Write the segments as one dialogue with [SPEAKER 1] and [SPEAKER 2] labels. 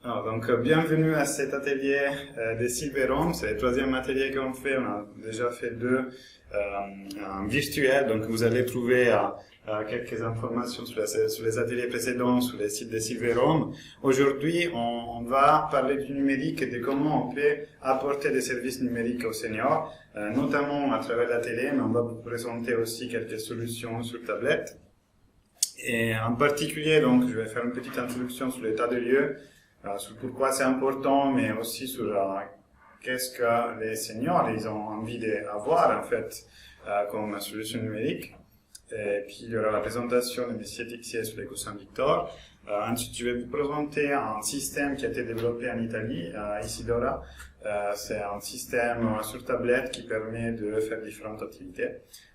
[SPEAKER 1] Bienvenue à cet atelier des Silverom. C'est le troisième atelier qu'on fait. On a déjà fait deux en virtuel. Donc, vous allez trouver quelques informations sur les ateliers précédents sur les sites des Silverom. Aujourd'hui, on va parler du numérique et de comment on peut apporter des services numériques aux seniors, notamment à travers la télé, mais on va vous présenter aussi quelques solutions sur tablette. Et en particulier, donc, je vais faire une petite introduction sur l'état de lieu, sur pourquoi c'est important, mais aussi sur qu'est-ce que les seniors ils ont envie d'avoir en fait comme solution numérique. Et puis il y aura la présentation de M. Tixier sur l'éco Saint-Victor. Ensuite, je vais vous présenter un système qui a été développé en Italie, à Isidora. C'est un système sur tablette qui permet de faire différentes activités.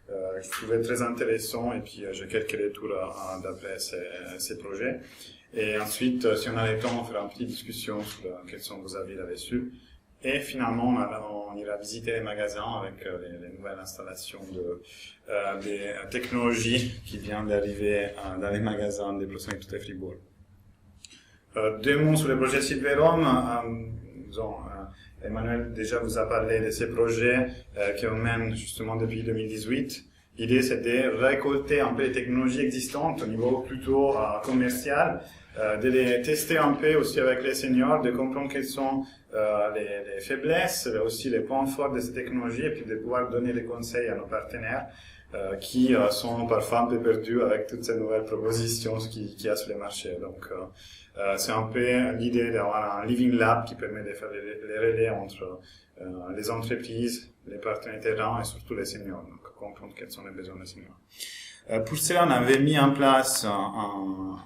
[SPEAKER 1] Je trouvais très intéressant et puis j'ai quelques retours d'après ces projets. Et ensuite, si on a le temps, on fera une petite discussion sur quels sont vos avis là-dessus. Et finalement, on ira visiter les magasins avec les nouvelles installations des technologies qui viennent d'arriver dans les magasins des proximités de Fribourg. Deux mots sur le projet Silverom. Emmanuel déjà vous a parlé de ces projets qu'on mène justement depuis 2018. L'idée, c'est de récolter un peu les technologies existantes au niveau plutôt commercial, de les tester un peu aussi avec les seniors, de comprendre quelles sont les faiblesses, aussi les points forts de ces technologies, et puis de pouvoir donner des conseils à nos partenaires qui sont parfois un peu perdus avec toutes ces nouvelles propositions qu'il y a sur le marché. Donc, c'est un peu l'idée d'avoir un living lab qui permet de faire les relais entre les entreprises, les partenaires terrain et surtout les seniors. Donc, comprendre quels sont les besoins des seniors. Pour cela, on avait mis en place un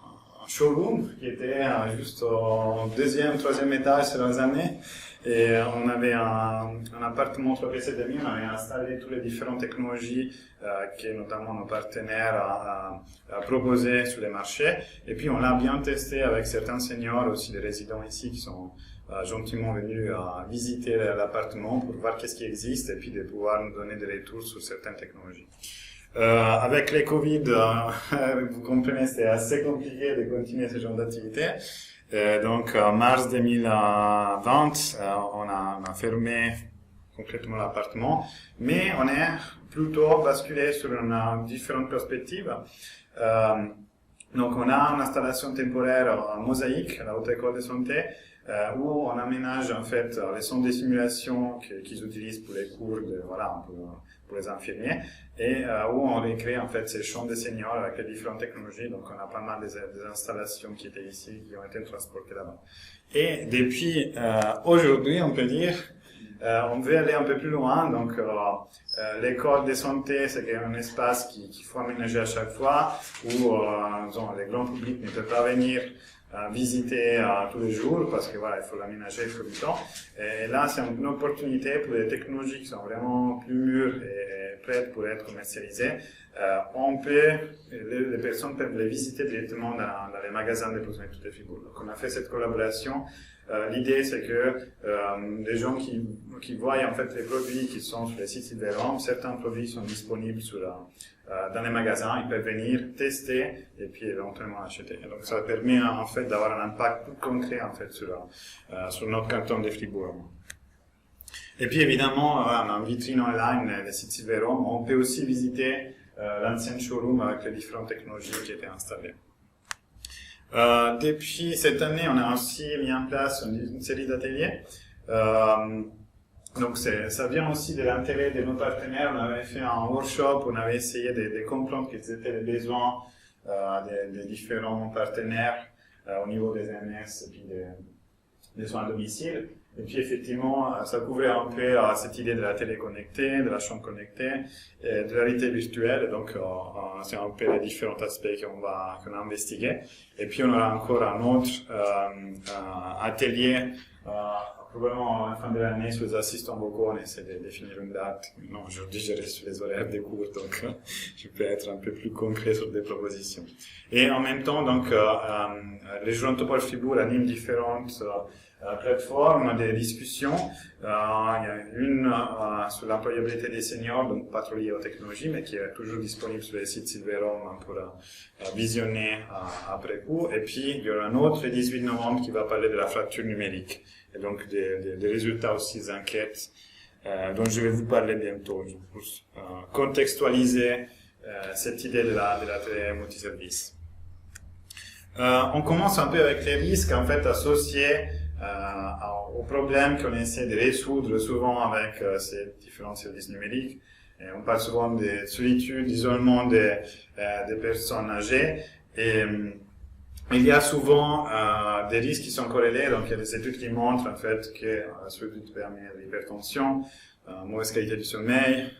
[SPEAKER 1] showroom qui était juste au deuxième, troisième étage ces dernières années. Et on avait un appartement 3PC2000, on avait installé toutes les différentes technologies que notamment nos partenaires ont proposées sur les marchés. Et puis on l'a bien testé avec certains seniors, aussi des résidents ici qui sont gentiment venus visiter l'appartement pour voir qu'est-ce qui existe et puis de pouvoir nous donner des retours sur certaines technologies. Avec les Covid, vous comprenez, c'était assez compliqué de continuer ce genre d'activité. Donc, en mars 2020, on a fermé complètement l'appartement, mais on est plutôt basculé sur une différente perspective. Donc, on a une installation temporaire en mosaïque à la Haute École de Santé, où on aménage en fait les centres de simulation qu'ils utilisent pour les cours pour les infirmiers, et où on recrée en fait ces chambres de seniors avec les différentes technologies. Donc on a pas mal des installations qui étaient ici, qui ont été transportées là-bas. Et depuis aujourd'hui, on peut dire, on veut aller un peu plus loin. Donc l'école de santé, c'est un espace qu'il faut aménager à chaque fois, où les grands publics ne peuvent pas venir visiter tous les jours parce que voilà, il faut l'aménager, il faut du temps. Et là, c'est une opportunité pour les technologies qui sont vraiment plus mûres et prêtes pour être commercialisées. Les personnes peuvent les visiter directement dans les magasins des proximités de Fribourg. Donc, on a fait cette collaboration. L'idée, c'est que les gens qui voient en fait les produits qui sont sur les sites Silverom, certains produits sont disponibles dans les magasins, ils peuvent venir tester et puis éventuellement acheter. Donc ça permet en fait d'avoir un impact plus concret en fait sur notre canton de Fribourg. Et puis évidemment, en vitrine online, les sites Silverom, on peut aussi visiter l'ancien showroom avec les différentes technologies qui étaient installées. Depuis cette année, on a aussi mis en place une série d'ateliers. Donc ça vient aussi de l'intérêt de nos partenaires. On avait fait un workshop, on avait essayé de comprendre quels étaient les besoins des différents partenaires au niveau des MS et puis des soins à domicile. Et puis effectivement, ça couvrait un peu cette idée de la télé connectée, de la chambre connectée, et de la réalité virtuelle. Et donc c'est un peu les différents aspects qu'on a investigués. Et puis on aura encore un autre atelier probablement à la fin de l'année sur les assistants vocaux. On essaie de définir une date. Non, aujourd'hui je reste sur les horaires des cours, donc je peux être un peu plus concret sur des propositions. Et en même temps, donc, les Journaux Topol Fribourg animent différentes plateformes, des discussions. Il y a une sur l'employabilité des seniors, donc pas trop liée aux technologies, mais qui est toujours disponible sur le site Silverum pour visionner après coup. Et puis, il y aura un autre le 18 novembre qui va parler de la fracture numérique, et donc des résultats aussi des enquêtes dont je vais vous parler bientôt, pour contextualiser cette idée de la télé multiservice. On commence un peu avec les risques en fait associés aux problèmes qu'on essaie de résoudre souvent avec ces différents services numériques. Et on parle souvent de solitude, d'isolement des personnes âgées. Et il y a souvent des risques qui sont corrélés. Donc il y a des études qui montrent en fait que la solitude permet l'hypertension, mauvaise qualité du sommeil,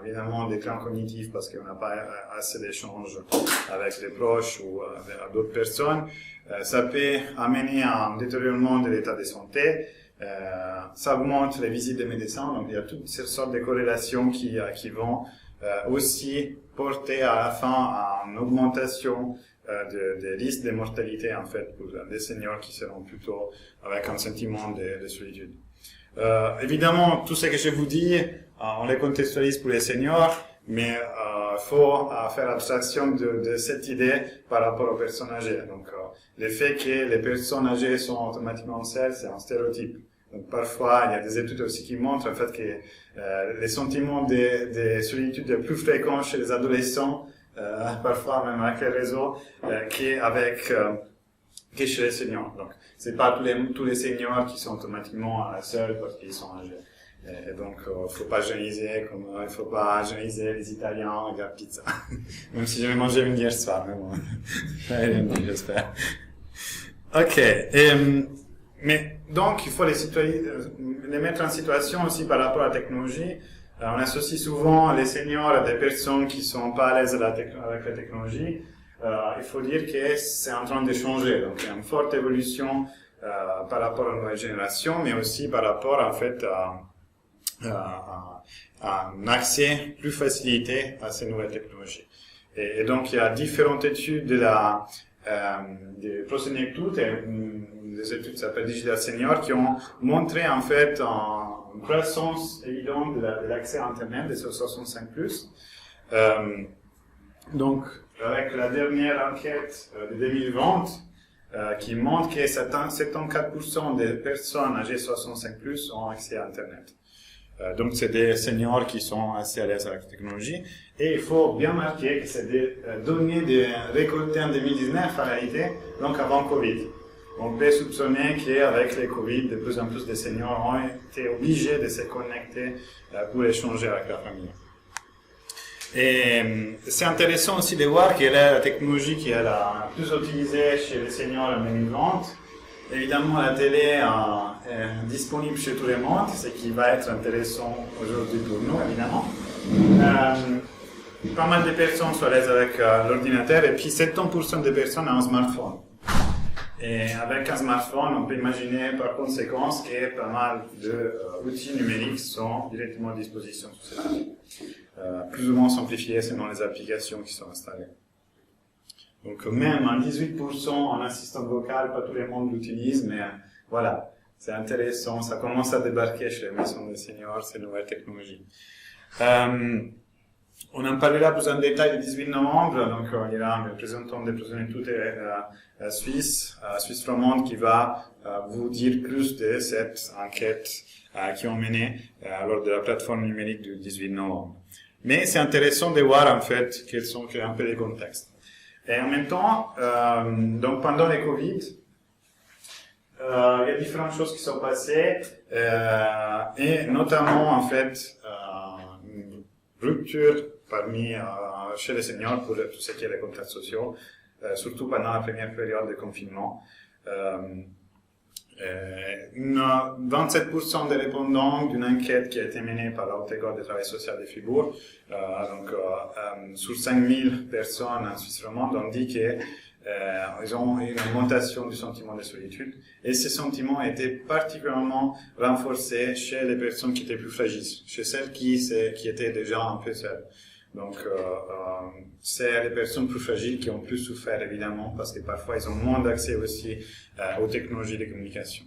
[SPEAKER 1] évidemment des déclin cognitifs parce qu'on n'a pas assez d'échanges avec des proches ou avec d'autres personnes. Ça peut amener à un détérioration de l'état de santé. Ça augmente les visites des médecins. Donc il y a toutes ces sortes de corrélations qui vont aussi porter à la fin à une augmentation des risques de mortalité en fait pour des seniors qui seront plutôt avec un sentiment de solitude. Évidemment, tout ce que je vous dis, on les contextualise pour les seniors, mais faut faire abstraction de cette idée par rapport aux personnes âgées. Donc, le fait que les personnes âgées sont automatiquement seules, c'est un stéréotype. Donc, parfois, il y a des études aussi qui montrent en fait que les sentiments de solitude sont plus fréquents chez les adolescents, parfois même avec les réseaux, que chez les seniors. Donc, c'est pas tous les seniors qui sont automatiquement seuls parce qu'ils sont âgés. Et donc, faut pas généraliser comme il faut pas généraliser les Italiens avec la pizza. Même si j'en ai mangé une hier soir, mais bon, j'espère. Ok. Mais donc, il faut les mettre en situation aussi par rapport à la technologie. On associe souvent les seniors à des personnes qui sont pas à l'aise avec la technologie. Il faut dire que c'est en train de changer. Donc, il y a une forte évolution par rapport aux nouvelles générations, mais aussi par rapport en fait à un accès plus facilité à ces nouvelles technologies. Et donc, il y a différentes études de Prosenectut, des études qui s'appellent Digital Senior, qui ont montré en fait une croissance évidente de l'accès à Internet des 65+. Donc, avec la dernière enquête de 2020, qui montre que 74% des personnes âgées 65+ ont accès à Internet. Donc, c'est des seniors qui sont assez à l'aise avec la technologie. Et il faut bien marquer que c'est des données récoltées en 2019 en réalité, donc avant Covid. On peut soupçonner qu'avec les Covid, de plus en plus de seniors ont été obligés de se connecter pour échanger avec leur famille. Et c'est intéressant aussi de voir quelle est la technologie qui est la plus utilisée chez les seniors en 2020. Évidemment, la télé est disponible chez tout le monde, ce qui va être intéressant aujourd'hui pour nous, évidemment. Pas mal de personnes sont à l'aise avec l'ordinateur, et puis 70% des personnes ont un smartphone. Et avec un smartphone, on peut imaginer par conséquence que pas mal d'outils numériques sont directement à disposition sur cette appli. Plus ou moins simplifiés selon les applications qui sont installées. Donc même en 18% en assistant vocal, pas tout le monde l'utilise, mais voilà, c'est intéressant, ça commence à débarquer chez les maisons des seniors, ces nouvelles technologies. On en parlera plus en détail le 18 novembre, donc il y aura un représentant de Prosenectut Suisse romande qui va vous dire plus de cette enquête qui ont mené lors de la plateforme numérique du 18 novembre. Mais c'est intéressant de voir en fait quels sont un peu les contextes. Et en même temps, donc pendant les Covid, il y a différentes choses qui sont passées, et notamment en fait une rupture chez les seniors pour tout ce qui est les contacts sociaux, surtout pendant la première période de confinement. 27% des répondants d'une enquête qui a été menée par la Haute École de Travail Social de Fribourg, sur 5000 personnes en Suisse romande, ont dit qu'ils ont eu une augmentation du sentiment de solitude, et ces sentiments étaient particulièrement renforcés chez les personnes qui étaient plus fragiles, chez celles qui étaient déjà un peu seules. Donc, c'est les personnes plus fragiles qui ont plus souffert, évidemment, parce que parfois, ils ont moins d'accès aussi aux technologies de communication.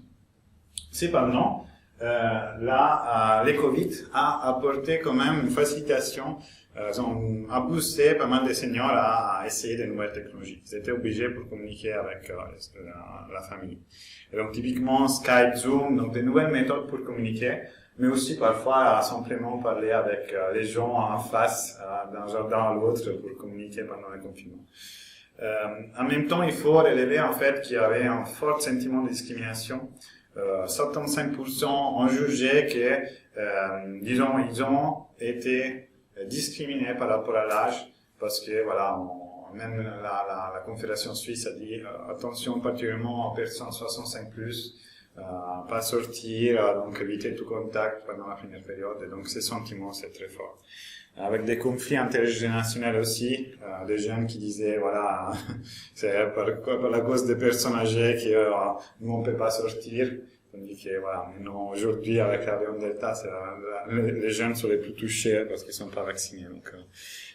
[SPEAKER 1] Cependant, les Covid a apporté quand même une facilitation, a poussé pas mal de seniors à essayer de nouvelles technologies. Ils étaient obligés pour communiquer avec la famille. Et donc typiquement Skype, Zoom, donc des nouvelles méthodes pour communiquer, mais aussi parfois simplement parler avec les gens en face, d'un jardin à l'autre pour communiquer pendant le confinement. En même temps, il faut relever en fait qu'il y avait un fort sentiment de discrimination. 75% ont jugé que, disons, ils ont été discriminés par rapport à l'âge, parce que voilà, même la Confédération suisse a dit attention particulièrement aux personnes 65 plus, pas sortir, donc éviter tout contact pendant la première période. Et donc ces sentiments c'est très fort. Avec des conflits intergénérationnels aussi, des jeunes qui disaient voilà c'est par la cause des personnes âgées que nous on peut pas sortir. Tandis que voilà, maintenant aujourd'hui avec la variante Delta, les jeunes sont les plus touchés parce qu'ils sont pas vaccinés. Donc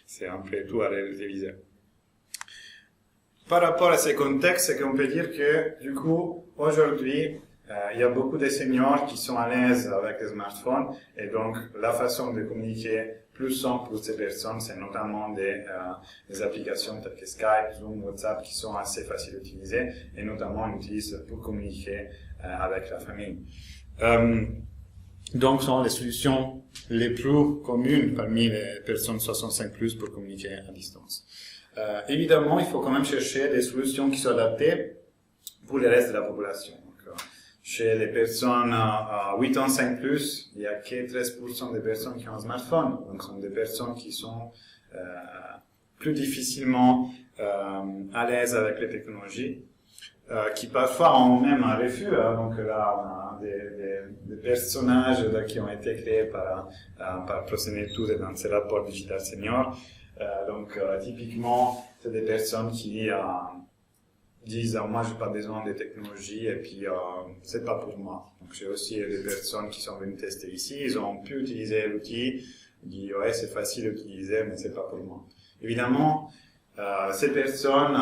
[SPEAKER 1] c'est un peu tout à réviser. Par rapport à ces contextes, c'est qu'on peut dire que du coup aujourd'hui il y a beaucoup de seniors qui sont à l'aise avec les smartphones et donc la façon de communiquer plus simple pour ces personnes, c'est notamment des applications telles que Skype, Zoom, WhatsApp qui sont assez faciles à utiliser et notamment on utilise pour communiquer avec la famille. Donc, ce sont les solutions les plus communes parmi les personnes 65+ pour communiquer à distance. Évidemment, il faut quand même chercher des solutions qui sont adaptées pour le reste de la population. Donc, chez les personnes 85+, il n'y a que 13% des personnes qui ont un smartphone. Donc, ce sont des personnes qui sont plus difficilement à l'aise avec les technologies. Qui parfois ont même un refus. Donc là, on a des personnages là, qui ont été créés par Prosenetus et dans ces rapports Digital Senior. Donc typiquement, c'est des personnes qui disent moi j'ai pas besoin de technologie et puis c'est pas pour moi. Donc j'ai aussi des personnes qui sont venues tester ici, ils ont pu utiliser l'outil, ils disent ouais c'est facile d'utiliser mais c'est pas pour moi. Évidemment, ces personnes,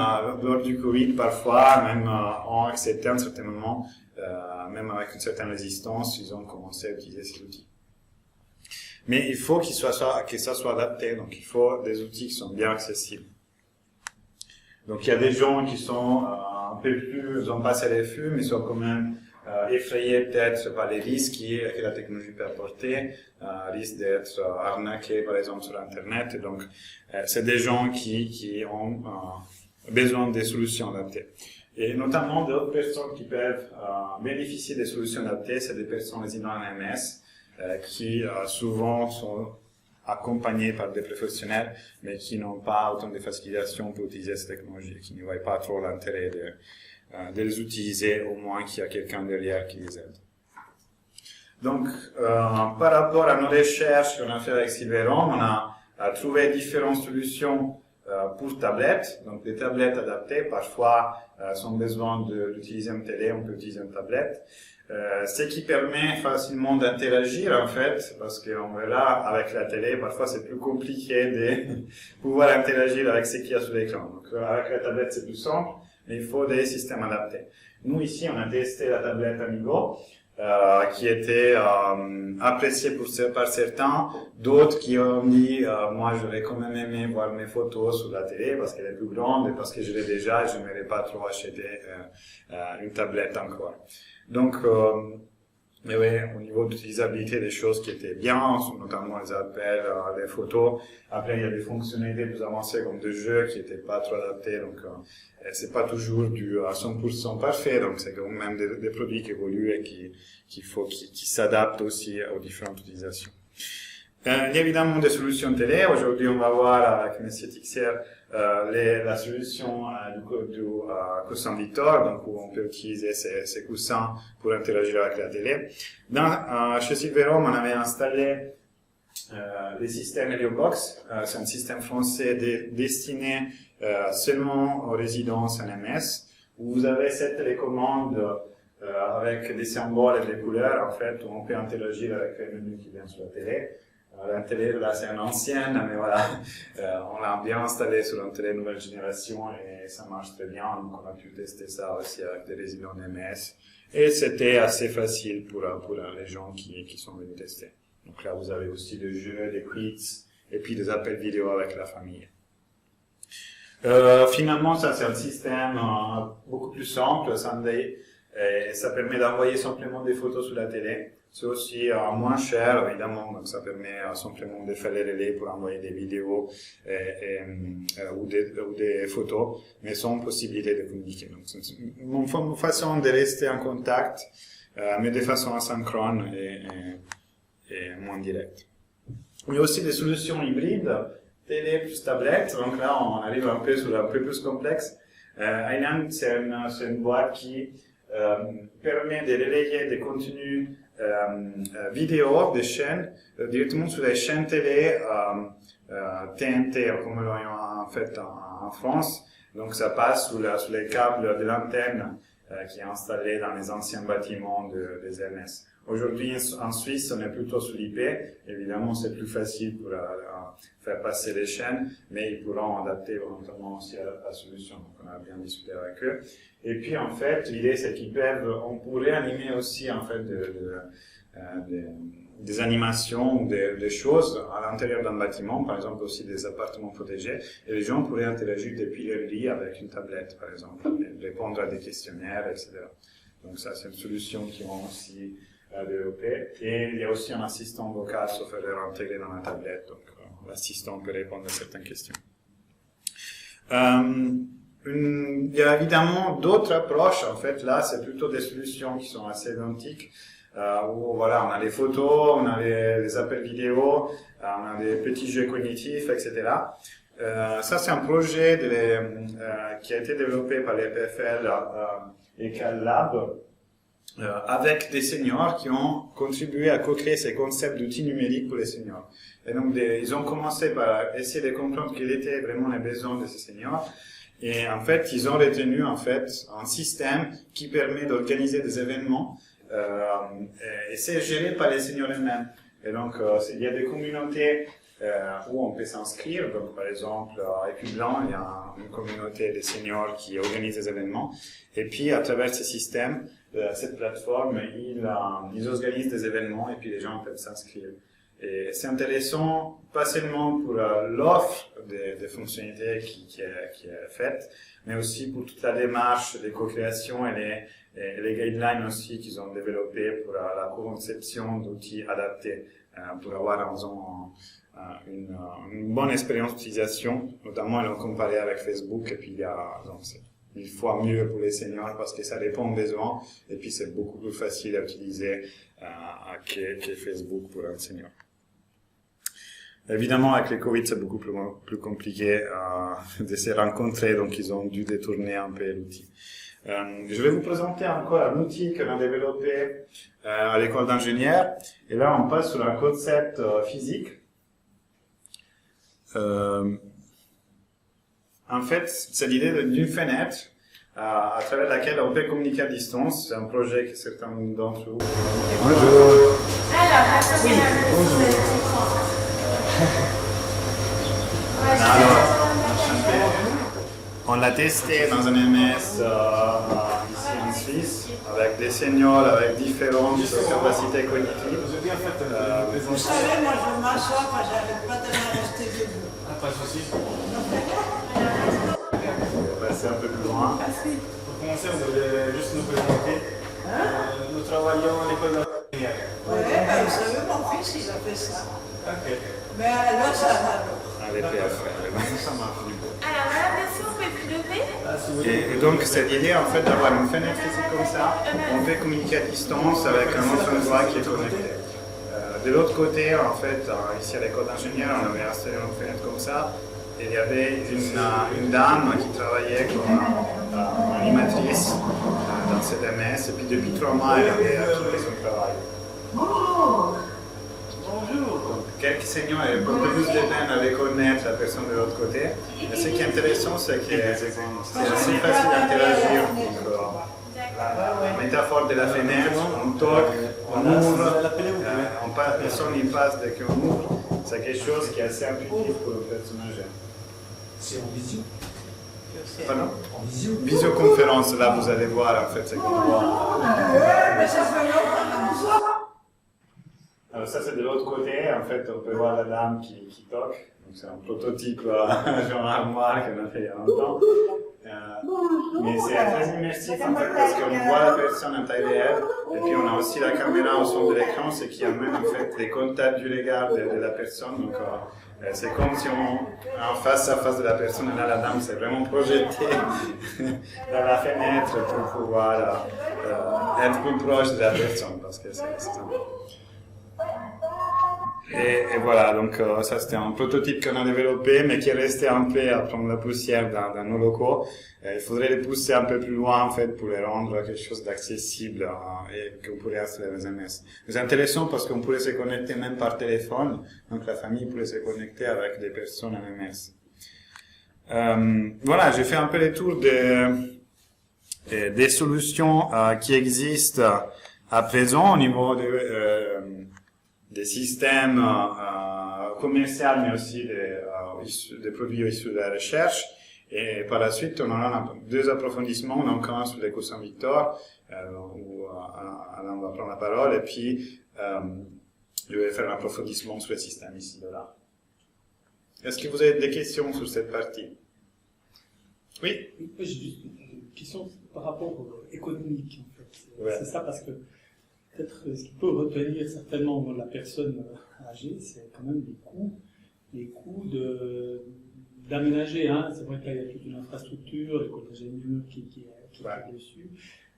[SPEAKER 1] lors du Covid, parfois, même ont accepté à un certain moment, même avec une certaine résistance, ils ont commencé à utiliser ces outils. Mais il faut que ça soit adapté, donc il faut des outils qui sont bien accessibles. Donc il y a des gens qui sont un peu plus, ils ont passé les flux, mais sont quand même effrayés peut-être par les risques que la technologie peut apporter, risque d'être arnaqués par exemple sur Internet. Donc c'est des gens qui ont besoin des solutions adaptées. Et notamment d'autres personnes qui peuvent bénéficier des solutions adaptées, c'est des personnes résidant en MS qui souvent sont accompagnés par des professionnels, mais qui n'ont pas autant de facilitation pour utiliser ces technologies, qui ne voient pas trop l'intérêt de les utiliser, au moins qu'il y a quelqu'un derrière qui les aide. Donc, par rapport à nos recherches qu'on a fait avec Silveron, on a trouvé différentes solutions pour tablettes. Donc, des tablettes adaptées, parfois, sans besoin d'utiliser une télé, on peut utiliser une tablette. Ce qui permet facilement d'interagir en fait, parce qu'on verra avec la télé, parfois c'est plus compliqué de pouvoir interagir avec ce qu'il y a sur l'écran. Donc avec la tablette c'est plus simple, mais il faut des systèmes adaptés. Nous ici on a testé la tablette Amigo, qui était appréciée par certains, d'autres qui ont dit moi j'aurais quand même aimé voir mes photos sur la télé parce qu'elle est plus grande et parce que je l'ai déjà, je n'aimerais pas trop acheter une tablette encore. Donc, mais oui, au niveau d'utilisabilité, des choses qui étaient bien, notamment les appels, les photos. Après, il y a des fonctionnalités plus avancées comme des jeux qui n'étaient pas trop adaptés, donc c'est pas toujours à 100% parfait. Donc, c'est quand même des produits qui évoluent et qui s'adaptent aussi aux différentes utilisations. Il y a évidemment des solutions télé. Aujourd'hui, on va voir avec M. Tixier la solution du coussin Victor, donc où on peut utiliser ces coussins pour interagir avec la télé. Chez Silveron, on avait installé le système Heliobox. C'est un système français destiné seulement aux résidences en MS, où vous avez cette télécommande avec des symboles et des couleurs, en fait, où on peut interagir avec le menu qui vient sur la télé. La télé, là, c'est une ancienne, mais voilà, on l'a bien installé sur une télé nouvelle génération et ça marche très bien. Donc, on a pu tester ça aussi avec des résidents MS. Et c'était assez facile pour les gens qui sont venus tester. Donc là, vous avez aussi des jeux, des quiz, et puis des appels vidéo avec la famille. Finalement, ça, c'est un système beaucoup plus simple, Sunday, et ça permet d'envoyer simplement des photos sur la télé. C'est aussi moins cher, évidemment, donc ça permet simplement de faire les relais pour envoyer des vidéos ou des photos, mais sans possibilité de communiquer. Donc, c'est une façon de rester en contact, mais de façon asynchrone et moins directe. Il y a aussi des solutions hybrides, télé plus tablette, donc là on arrive un peu sur un peu plus complexe. Island, c'est une boîte qui permet de relayer des contenus vidéo des chaînes directement sur les chaînes télé TNT, comme nous l'avons fait en France. Donc ça passe sous les câbles de l'antenne qui est installée dans les anciens bâtiments des MS. Aujourd'hui, en Suisse, on est plutôt sous l'IP. Évidemment, c'est plus facile pour faire passer les chaînes, mais ils pourront adapter éventuellement aussi à la solution. Donc, on a bien discuté avec eux. Et puis, en fait, l'idée, c'est on pourrait animer aussi, en fait, des animations ou des choses à l'intérieur d'un bâtiment, par exemple aussi des appartements protégés, et les gens pourraient interagir depuis leur lit avec une tablette, par exemple, et répondre à des questionnaires, etc. Donc ça, c'est une solution qui vont aussi développer. Et il y a aussi un assistant vocal software intégré dans la tablette, donc l'assistant peut répondre à certaines questions. Il y a évidemment d'autres approches, en fait, là, c'est plutôt des solutions qui sont assez identiques, où voilà, on a les photos, on a les appels vidéo, on a des petits jeux cognitifs, etc. Ça, c'est un projet qui a été développé par l'EPFL et CalLab, avec des seniors qui ont contribué à co-créer ces concepts d'outils numériques pour les seniors. Et donc, ils ont commencé par essayer de comprendre quels étaient vraiment les besoins de ces seniors. Et en fait, ils ont retenu en fait un système qui permet d'organiser des événements et c'est géré par les seniors eux-mêmes. Et donc, il y a des communautés où on peut s'inscrire. Donc, par exemple, à Écu-Blanc, il y a une communauté de seniors qui organise des événements. Et puis, à travers ce système, cette plateforme, ils organisent des événements et puis les gens peuvent s'inscrire. Et c'est intéressant, pas seulement pour l'offre des fonctionnalités qui est faite, mais aussi pour toute la démarche de co-création et les guidelines aussi qu'ils ont développées pour la conception d'outils adaptés pour avoir une bonne expérience d'utilisation. Notamment, ils l'ont comparé avec Facebook et puis c'est 1000 fois mieux pour les seniors parce que ça répond aux besoins et puis c'est beaucoup plus facile à utiliser que Facebook pour un senior. Évidemment, avec les Covid, c'est beaucoup plus compliqué de se rencontrer, donc ils ont dû détourner un peu l'outil. Je vais vous présenter encore un outil qu'on a développé à l'école d'ingénieurs. Et là, on passe sur un concept physique. En fait, c'est l'idée d'une fenêtre à travers laquelle on peut communiquer à distance. C'est un projet que certains d'entre vous... Bonjour. Alors, on l'a testé dans un MS ici en Suisse, avec des seniors, avec différentes capacités cognitives.
[SPEAKER 2] Vous savez, moi je m'assois parce que j'arrive pas tellement à rester debout.
[SPEAKER 3] Pas de soucis.
[SPEAKER 1] On va passer un peu plus loin.
[SPEAKER 3] Pour commencer, vous devez juste nous présenter. Nous travaillons à l'école d'ingénieur.
[SPEAKER 2] Oui, ben, vous savez, mon fils, il a fait ça.
[SPEAKER 3] Ok.
[SPEAKER 2] Mais alors, ça va.
[SPEAKER 1] Allez, ça marche du coup.
[SPEAKER 4] Alors là, monsieur, on peut plus lever.
[SPEAKER 1] Et donc, cette idée, en fait, d'avoir une fenêtre physique comme ça, on peut communiquer à distance avec un autre endroit qui est connecté. De l'autre côté, en fait, ici à l'école d'ingénieur, on avait installé une fenêtre comme ça, et il y avait une dame qui travaillait comme animatrice dans cette MS, et puis depuis 3 mois, elle avait quitté son travail.
[SPEAKER 2] Bonjour. Bonjour.
[SPEAKER 1] Donc, quelques seniors avaient un peu plus de peine à reconnaître la personne de l'autre côté. Mais ce qui est intéressant, c'est que c'est assez facile d'interagir. La métaphore de la fenêtre, on toque, on ouvre, personne n'y passe dès qu'on ouvre. c'est quelque chose qui est assez intuitif pour le personnage.
[SPEAKER 5] C'est en visio.
[SPEAKER 1] Pardon?
[SPEAKER 5] En visio.
[SPEAKER 1] Visioconférence, là vous allez voir en fait ce qu'on voit.
[SPEAKER 2] Mais ça fait longtemps.
[SPEAKER 1] Alors ça c'est de l'autre côté, en fait on peut voir la dame qui toque. Donc c'est un prototype genre armoire qu'on a fait il y a longtemps. Mais c'est très immersif en fait parce qu'on voit la personne en taille réelle et puis on a aussi la caméra au centre de l'écran, ce qui amène en fait les contacts du regard de la personne. Donc c'est comme si on en face à face de la personne et là la dame s'est vraiment projetée dans la fenêtre pour pouvoir être plus proche de la personne parce que c'est et voilà, donc ça c'était un prototype qu'on a développé mais qui est resté un peu à prendre la poussière dans nos locaux. Il faudrait les pousser un peu plus loin en fait pour les rendre quelque chose d'accessible et que vous pourrez installer les MS. C'est intéressant parce qu'on pourrait se connecter même par téléphone, donc la famille pourrait se connecter avec des personnes en MS. Voilà, j'ai fait un peu le tour des solutions qui existent à présent au niveau des systèmes commerciaux, mais aussi des produits issus de la recherche. Et par la suite, on aura deux approfondissements, donc un sur l'éco Saint-Victor, où Alain va prendre la parole, et puis je vais faire un approfondissement sur le système ici de là. Est-ce que vous avez des questions sur cette partie? Oui?
[SPEAKER 5] J'ai juste une question par rapport économique, en fait.
[SPEAKER 1] Ouais.
[SPEAKER 5] C'est ça, parce que peut-être ce qui peut retenir certainement la personne âgée, c'est quand même les coûts d'aménager. Hein. C'est vrai qu'il y a toute une infrastructure, l'éco-ingénieur qui est dessus.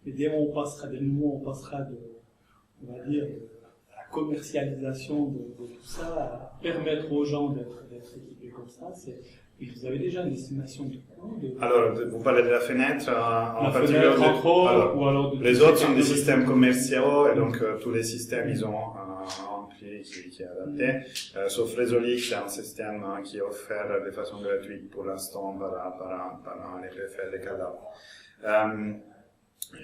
[SPEAKER 5] Mais dès le moment où on passera on va dire, de la commercialisation de tout ça, à permettre aux gens d'être équipés comme ça, vous avez déjà une estimation du coût
[SPEAKER 1] Alors, vous parlez de la fenêtre en particulier.
[SPEAKER 5] Les
[SPEAKER 1] autres sont des systèmes commerciaux et donc tous les systèmes ils ont un prix qui est adapté. Sauf Resolic, c'est un système qui est offert de façon gratuite pour l'instant par les préfets des cadavres.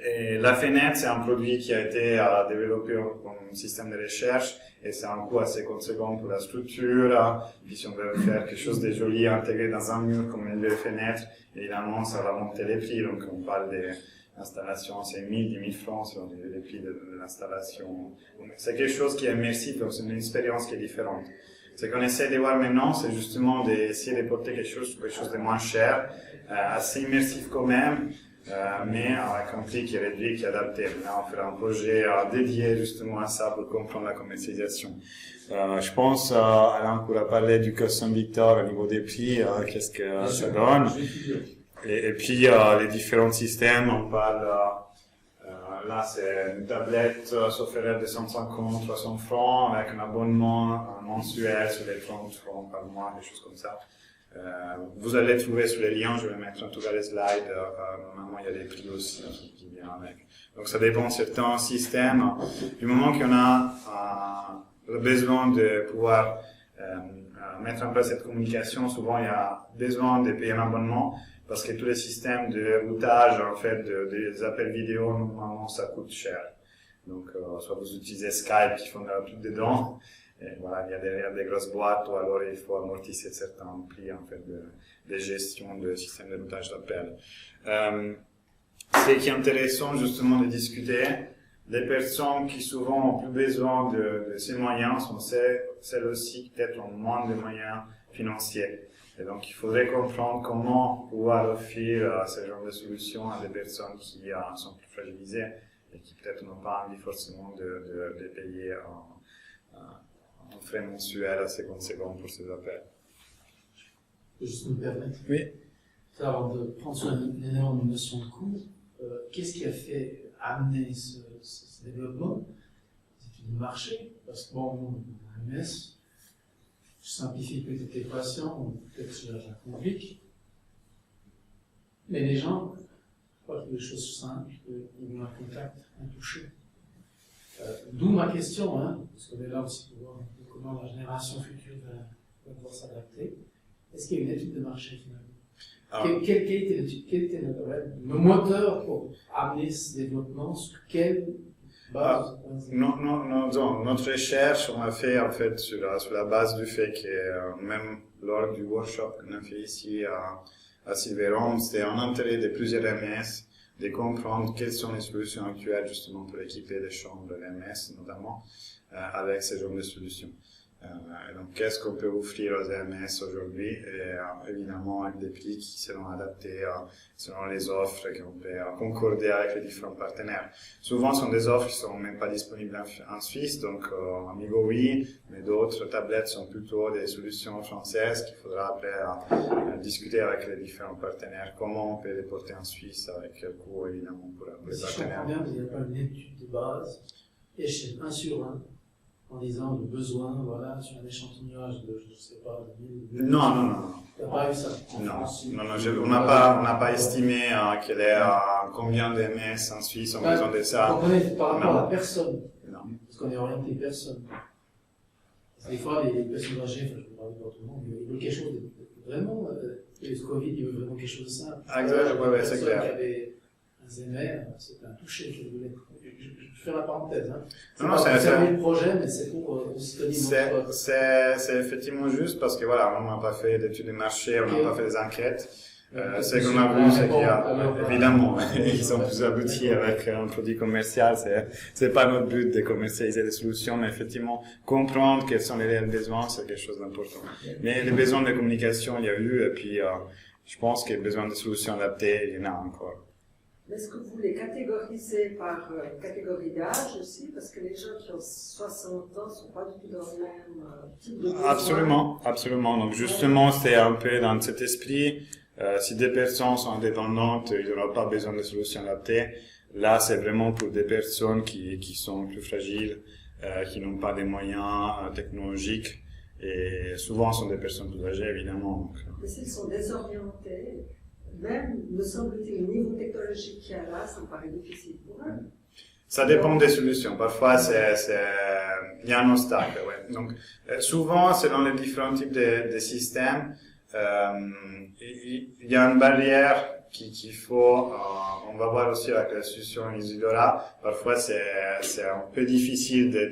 [SPEAKER 1] Et la fenêtre, c'est un produit qui a été développé comme système de recherche et c'est un coût assez conséquent pour la structure. Puis si on veut faire quelque chose de joli intégré dans un mur comme une fenêtre, évidemment ça va monter les prix. Donc on parle des installations, c'est 1000, 10 000 francs sur les prix de l'installation. C'est quelque chose qui est immersif, donc c'est une expérience qui est différente. Ce qu'on essaie de voir maintenant, c'est justement d'essayer de porter quelque chose de moins cher, assez immersif quand même. Mais avec un prix qui est réduit, qui est adapté. Là, on fera un projet dédié justement à ça pour comprendre la commercialisation. Je pense, Alain pourra parler du Custom Victor au niveau des prix, qu'est-ce que ça donne. Et puis, les différents systèmes, on parle, là, c'est une tablette s'offrirait de 150, 300 francs, avec un abonnement mensuel sur les 30 francs par mois, des choses comme ça. Vous allez trouver sur les liens, je vais mettre en tout cas les slides, normalement il y a des prix aussi qui viennent avec. Donc ça dépend de certains systèmes. Du moment qu'on a le besoin de pouvoir mettre en place cette communication, souvent il y a besoin de payer un abonnement parce que tous les systèmes de routage, en fait, des appels vidéo, normalement ça coûte cher. Donc soit vous utilisez Skype qui font tout dedans. Et voilà, il y a derrière des grosses boîtes ou alors il faut amortir certains prix en fait de gestion de système de routage d'appel. Ce qui est intéressant justement de discuter, les personnes qui souvent ont plus besoin de ces moyens sont celles aussi qui peut-être ont moins de moyens financiers. Et donc il faudrait comprendre comment pouvoir offrir ce genre de solutions à des personnes qui sont plus fragilisées et qui peut-être n'ont pas envie forcément de payer un frais mensuel assez conséquent pour ces appels.
[SPEAKER 6] Je peux juste me permettre.
[SPEAKER 1] Oui.
[SPEAKER 6] Avant de prendre sur une énorme notion de coût, qu'est-ce qui a fait amener ce développement? C'est du marché, parce que bon, nous, MS, je simplifie peut-être l'équation, peut-être je la complique, mais les gens, je crois que les choses sont simples, ils ont un contact, un toucher. D'où ma question, parce qu'on est là aussi pour voir comment la génération future va pouvoir s'adapter. Est-ce qu'il y a une étude de marché finalement? Quel était le moteur pour amener ce développement? Sur quel
[SPEAKER 1] Notre recherche, on a fait en fait sur la base du fait que même lors du workshop qu'on a fait ici à Silverum, c'était un intérêt de plusieurs MS de comprendre quelles sont les solutions actuelles justement pour équiper les chambres MS notamment avec ce genre de solutions. Et donc, qu'est-ce qu'on peut offrir aux AMS aujourd'hui? Et évidemment, avec des prix qui seront adaptés selon les offres qu'on peut concorder avec les différents partenaires. Souvent, ce sont des offres qui sont même pas disponibles en Suisse, donc Amigo oui, mais d'autres tablettes sont plutôt des solutions françaises qu'il faudra après discuter avec les différents partenaires. Comment on peut les porter en Suisse, avec quel coût évidemment pour les partenaires.
[SPEAKER 6] Si je comprends bien, vous n'avez pas une étude de base, échelle 1 sur 1. En disant le besoin, voilà, sur un échantillonnage de, je sais pas, de 1000.
[SPEAKER 1] Non.
[SPEAKER 6] Il n'y a pas eu ça.
[SPEAKER 1] On n'a pas estimé quel est combien de MS en Suisse ont besoin de ça.
[SPEAKER 6] On est par rapport à la personne.
[SPEAKER 1] Non.
[SPEAKER 6] Parce qu'on est orienté personne. Des fois, les personnes âgées, je ne parle pas tout le monde, ils veulent quelque chose de vraiment. Le Covid, ils veulent vraiment quelque chose de simple.
[SPEAKER 1] Ouais, c'est clair.
[SPEAKER 6] Qui avait un Zémer, c'était un toucher qu'elle voulait. Je fais la parenthèse. Hein. C'est le projet, mais c'est pour
[SPEAKER 1] c'est effectivement juste parce que voilà, on n'a pas fait d'études de marché, on n'a pas fait des enquêtes. Ce qu'on a vu, c'est qu'il y a, évidemment, ils sont plus aboutis avec un produit commercial. C'est pas notre but de commercialiser des solutions, mais effectivement, comprendre quels sont les réels besoins, c'est quelque chose d'important. Mais les besoins de communication, il y a eu, et puis, je pense que les besoins de solutions adaptées, il y en a encore.
[SPEAKER 7] Est-ce que vous les catégorisez par catégorie d'âge aussi? Parce que les gens qui ont 60 ans ne sont pas du tout dans le même type de besoin.
[SPEAKER 1] Absolument. Donc justement, c'est un peu dans cet esprit. Si des personnes sont indépendantes, ils n'auront pas besoin de solutions adaptées. Là, c'est vraiment pour des personnes qui sont plus fragiles, qui n'ont pas des moyens technologiques. Et souvent, ce sont des personnes plus âgées, évidemment. Donc.
[SPEAKER 7] Mais s'ils sont désorientés, même, me semble-t-il, le niveau technologique qu'il y a là, ça me paraît difficile pour eux.
[SPEAKER 1] Ça dépend des solutions. Parfois, il y a un obstacle, ouais. Donc, souvent, selon les différents types de systèmes, il y a une barrière qu'il faut, on va voir aussi avec la solution Isidora. Parfois, c'est un peu difficile de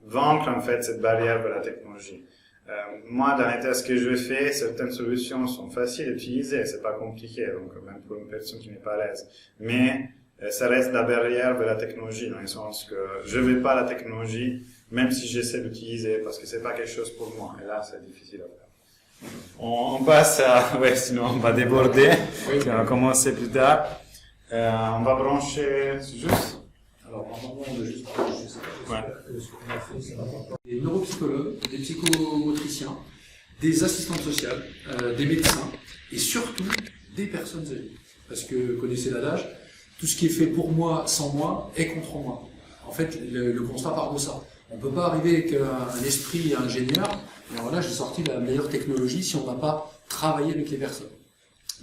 [SPEAKER 1] vaincre, en fait, cette barrière de la technologie. Moi, dans les tests que je fais, certaines solutions sont faciles à utiliser, c'est pas compliqué, donc même pour une personne qui n'est pas à l'aise. Mais ça reste la barrière de la technologie, dans le sens que je veux pas la technologie, même si j'essaie d'utiliser, parce que c'est pas quelque chose pour moi. Et là, c'est difficile à faire. On passe à, ouais, sinon on va déborder. On va commencer plus tard. On va brancher juste.
[SPEAKER 8] Alors, normalement, on a juste des neuropsychologues, des psychomotriciens, des assistantes sociales, des médecins et surtout des personnes âgées. Parce que, vous connaissez l'adage, tout ce qui est fait pour moi, sans moi, est contre moi. En fait, le constat part de ça. On ne peut pas arriver avec un esprit ingénieur, et alors là, j'ai sorti la meilleure technologie si on n'a pas travaillé avec les personnes.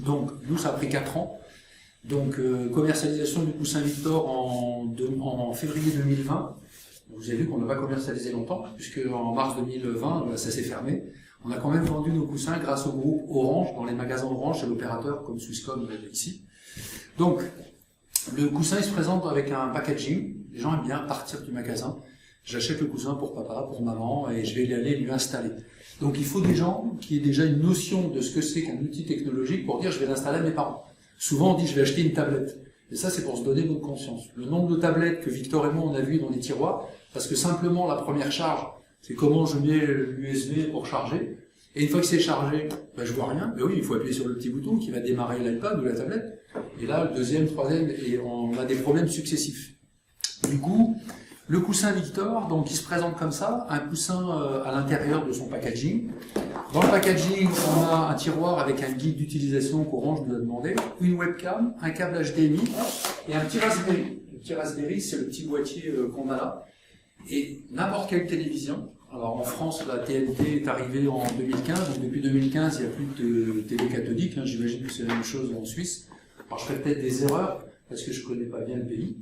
[SPEAKER 8] Donc, nous, ça a pris 4 ans. Donc, commercialisation du coussin Victor en février 2020. Vous avez vu qu'on n'a pas commercialisé longtemps, puisque en mars 2020, ça s'est fermé. On a quand même vendu nos coussins grâce au groupe Orange, dans les magasins Orange et l'opérateur comme Swisscom ici. Donc, le coussin, il se présente avec un packaging. Les gens aiment bien partir du magasin. J'achète le coussin pour papa, pour maman, et je vais y aller lui installer. Donc, il faut des gens qui aient déjà une notion de ce que c'est qu'un outil technologique pour dire je vais l'installer à mes parents. Souvent, on dit je vais acheter une tablette. Et ça, c'est pour se donner bonne conscience. Le nombre de tablettes que Victor et moi, on a vu dans les tiroirs, parce que simplement, la première charge, c'est comment je mets l'USB pour charger. Et une fois que c'est chargé, ben, je vois rien. Mais oui, il faut appuyer sur le petit bouton qui va démarrer l'iPad ou la tablette. Et là, le deuxième, troisième, et on a des problèmes successifs. Du coup, le coussin Victor, donc, il se présente comme ça, un coussin à l'intérieur de son packaging. Dans le packaging, on a un tiroir avec un guide d'utilisation qu'Orange nous a demandé, une webcam, un câble HDMI et un petit Raspberry. Le petit Raspberry, c'est le petit boîtier qu'on a là. Et n'importe quelle télévision. Alors en France, la TNT est arrivée en 2015, donc depuis 2015, il n'y a plus de télé cathodique. J'imagine que c'est la même chose en Suisse. Alors je ferai peut-être des erreurs, parce que je ne connais pas bien le pays.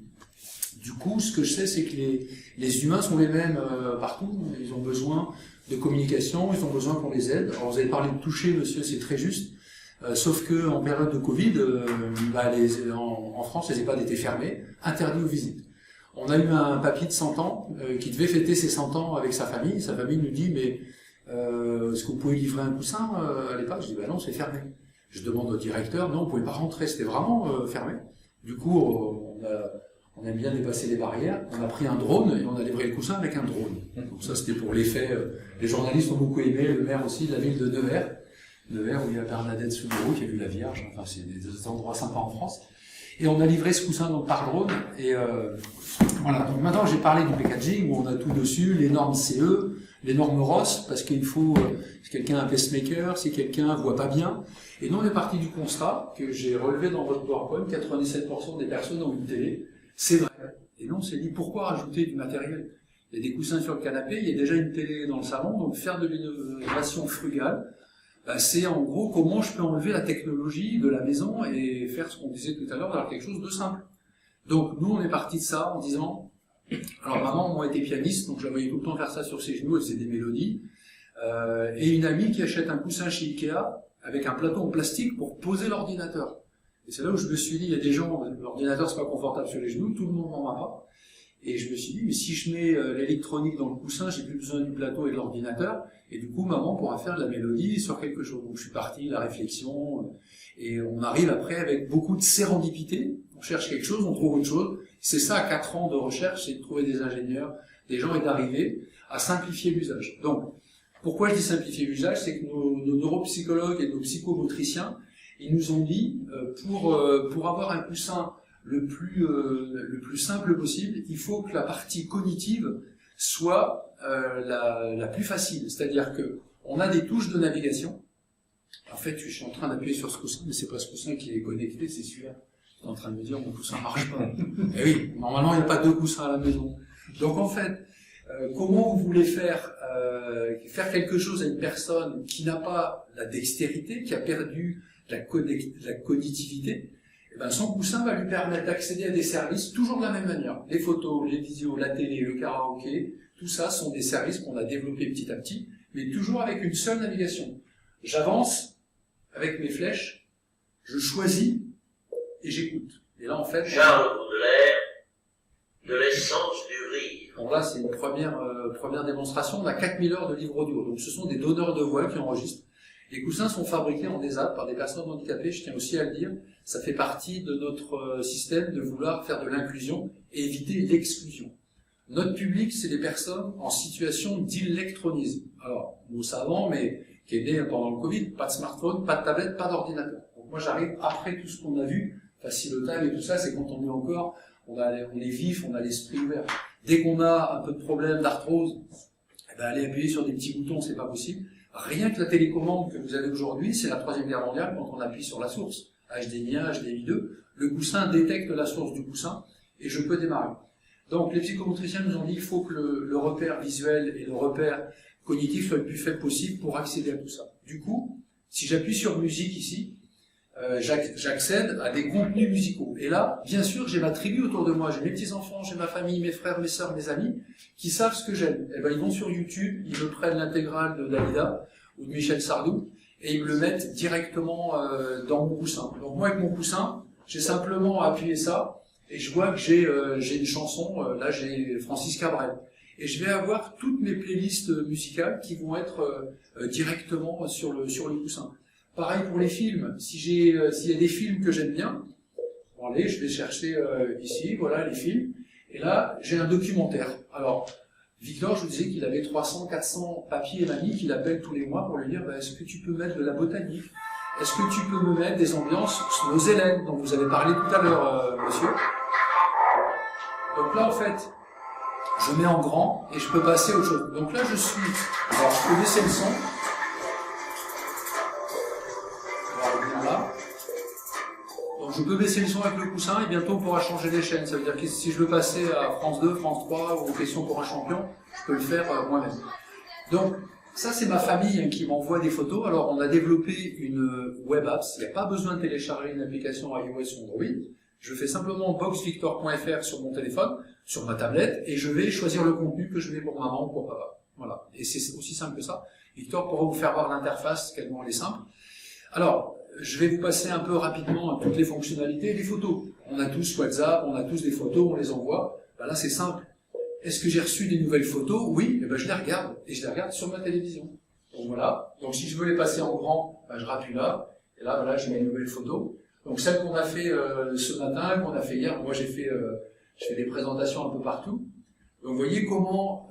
[SPEAKER 8] Du coup, ce que je sais, c'est que les humains sont les mêmes partout. Ils ont besoin de communication, ils ont besoin qu'on les aide. Alors vous avez parlé de toucher, monsieur, c'est très juste. Sauf que en période de Covid, en France, les EHPAD étaient fermés, interdits aux visites. On a eu un papy de 100 ans qui devait fêter ses 100 ans avec sa famille. Sa famille nous dit, mais est-ce que vous pouvez livrer un coussin à l'époque? Je dis, non, c'est fermé. Je demande au directeur, non, vous pouvez pas rentrer, c'était vraiment fermé. Du coup, on a bien dépassé les barrières, on a pris un drone et on a livré le coussin avec un drone. Donc ça, c'était pour l'effet. Les journalistes ont beaucoup aimé, le maire aussi de la ville de Nevers. Nevers, où il y a Bernadette Soubirous qui a vu la Vierge, enfin c'est des endroits sympas en France. Et on a livré ce coussin donc par drone, et voilà. Donc maintenant j'ai parlé du packaging, où on a tout dessus, les normes CE, les normes ROS, parce qu'il faut, si quelqu'un a un pacemaker, si quelqu'un voit pas bien. Et nous on est parti du constat, que j'ai relevé dans votre PowerPoint, 97% des personnes ont une télé, c'est vrai. Et nous on s'est dit, pourquoi rajouter du matériel? Il y a des coussins sur le canapé, il y a déjà une télé dans le salon, donc faire de l'innovation frugale, c'est en gros comment je peux enlever la technologie de la maison et faire ce qu'on disait tout à l'heure, d'avoir quelque chose de simple. Donc nous on est parti de ça en disant, alors maman moi était pianiste, donc je la voyais tout le temps faire ça sur ses genoux, elle faisait des mélodies, et une amie qui achète un coussin chez Ikea avec un plateau en plastique pour poser l'ordinateur. Et c'est là où je me suis dit, il y a des gens, l'ordinateur c'est pas confortable sur les genoux, tout le monde n'en a pas. Et je me suis dit, mais si je mets l'électronique dans le coussin, j'ai plus besoin du plateau et de l'ordinateur, et du coup, maman pourra faire de la mélodie sur quelque chose. Donc je suis parti, la réflexion, et on arrive après avec beaucoup de sérendipité. On cherche quelque chose, on trouve autre chose. C'est ça, à 4 ans de recherche, c'est de trouver des ingénieurs, des gens, et d'arriver à simplifier l'usage. Donc, pourquoi je dis simplifier l'usage? C'est que nos neuropsychologues et nos psychomotriciens, ils nous ont dit, pour avoir un coussin le plus simple possible, il faut que la partie cognitive soit la plus facile. C'est-à-dire que on a des touches de navigation. En fait, je suis en train d'appuyer sur ce coussin, mais c'est pas ce coussin qui est connecté, c'est celui-là. Je suis en train de me dire, mon coussin marche pas. Eh oui, normalement, il n'y a pas 2 coussins à la maison. Donc en fait, comment vous voulez faire quelque chose à une personne qui n'a pas la dextérité, qui a perdu la cognitivité? Eh ben, son coussin va lui permettre d'accéder à des services toujours de la même manière. Les photos, les vidéos, la télé, le karaoké, tout ça sont des services qu'on a développés petit à petit, mais toujours avec une seule navigation. J'avance avec mes flèches, je choisis et j'écoute. Et là, en fait...
[SPEAKER 9] Charles Baudelaire, de l'essence du rire.
[SPEAKER 8] Bon, là, c'est une première démonstration. On a 4000 heures de livre audio. Donc, ce sont des donneurs de voix qui enregistrent. Les coussins sont fabriqués en ESAP par des personnes handicapées, je tiens aussi à le dire. Ça fait partie de notre système de vouloir faire de l'inclusion et éviter l'exclusion. Notre public, c'est des personnes en situation d'électronisme. Alors, mot savant, mais qui est né pendant le Covid, pas de smartphone, pas de tablette, pas d'ordinateur. Donc moi, j'arrive après tout ce qu'on a vu, facile-time et tout ça, c'est quand on est encore, on est vif, on a l'esprit ouvert. Dès qu'on a un peu de problème d'arthrose, eh ben, aller appuyer sur des petits boutons, c'est pas possible. Rien que la télécommande que vous avez aujourd'hui, c'est la 3e guerre mondiale quand on appuie sur la source. HDMI 1, HDMI 2, le coussin détecte la source du coussin et je peux démarrer. Donc les psychomotriciens nous ont dit qu'il faut que le repère visuel et le repère cognitif soient le plus faible possible pour accéder à tout ça. Du coup, si j'appuie sur musique ici, j'accède à des contenus musicaux. Et là, bien sûr, j'ai ma tribu autour de moi, j'ai mes petits-enfants, j'ai ma famille, mes frères, mes sœurs, mes amis, qui savent ce que j'aime. Et ben, ils vont sur YouTube, ils me prennent l'intégrale de Dalida ou de Michel Sardou, et ils me le mettent directement dans mon coussin. Donc moi, avec mon coussin, j'ai simplement appuyé ça, et je vois que j'ai une chanson, là j'ai Francis Cabrel. Et je vais avoir toutes mes playlists musicales qui vont être directement sur le coussin. Pareil pour les films, s'il y a des films que j'aime bien, bon allez, je vais chercher ici, voilà les films, et là j'ai un documentaire. Alors, Victor, je vous disais qu'il avait 300-400 papiers et mamies qu'il appelle tous les mois pour lui dire bah, est-ce que tu peux mettre de la botanique? Est-ce que tu peux me mettre des ambiances nos Hélène, dont vous avez parlé tout à l'heure, monsieur? Donc là, en fait, je mets en grand et je peux passer à autre chose. Donc là, je suis... Alors, je peux baisser le son. Là. Donc je peux baisser le son avec le coussin et bientôt on pourra changer les chaînes. Ça veut dire que si je veux passer à France 2, France 3 ou Question pour un champion, je peux le faire moi-même. Donc ça c'est ma famille qui m'envoie des photos. Alors on a développé une web app. Il n'y a pas besoin de télécharger une application iOS ou Android. Je fais simplement boxvictor.fr sur mon téléphone, sur ma tablette, et je vais choisir le contenu que je veux pour maman ou pour papa. Voilà. Et c'est aussi simple que ça. Victor pourra vous faire voir l'interface, tellement elle est simple. Alors, je vais vous passer un peu rapidement toutes les fonctionnalités des photos. On a tous WhatsApp, on a tous des photos, on les envoie. Ben là, c'est simple. Est-ce que j'ai reçu des nouvelles photos? Oui, et ben je les regarde. Et je les regarde sur ma télévision. Donc voilà. Donc si je veux les passer en grand, ben je rappuie là. Et là, voilà, j'ai mes nouvelles photos. Donc celles qu'on a fait ce matin, qu'on a fait hier, moi je fais des présentations un peu partout. Donc vous voyez comment,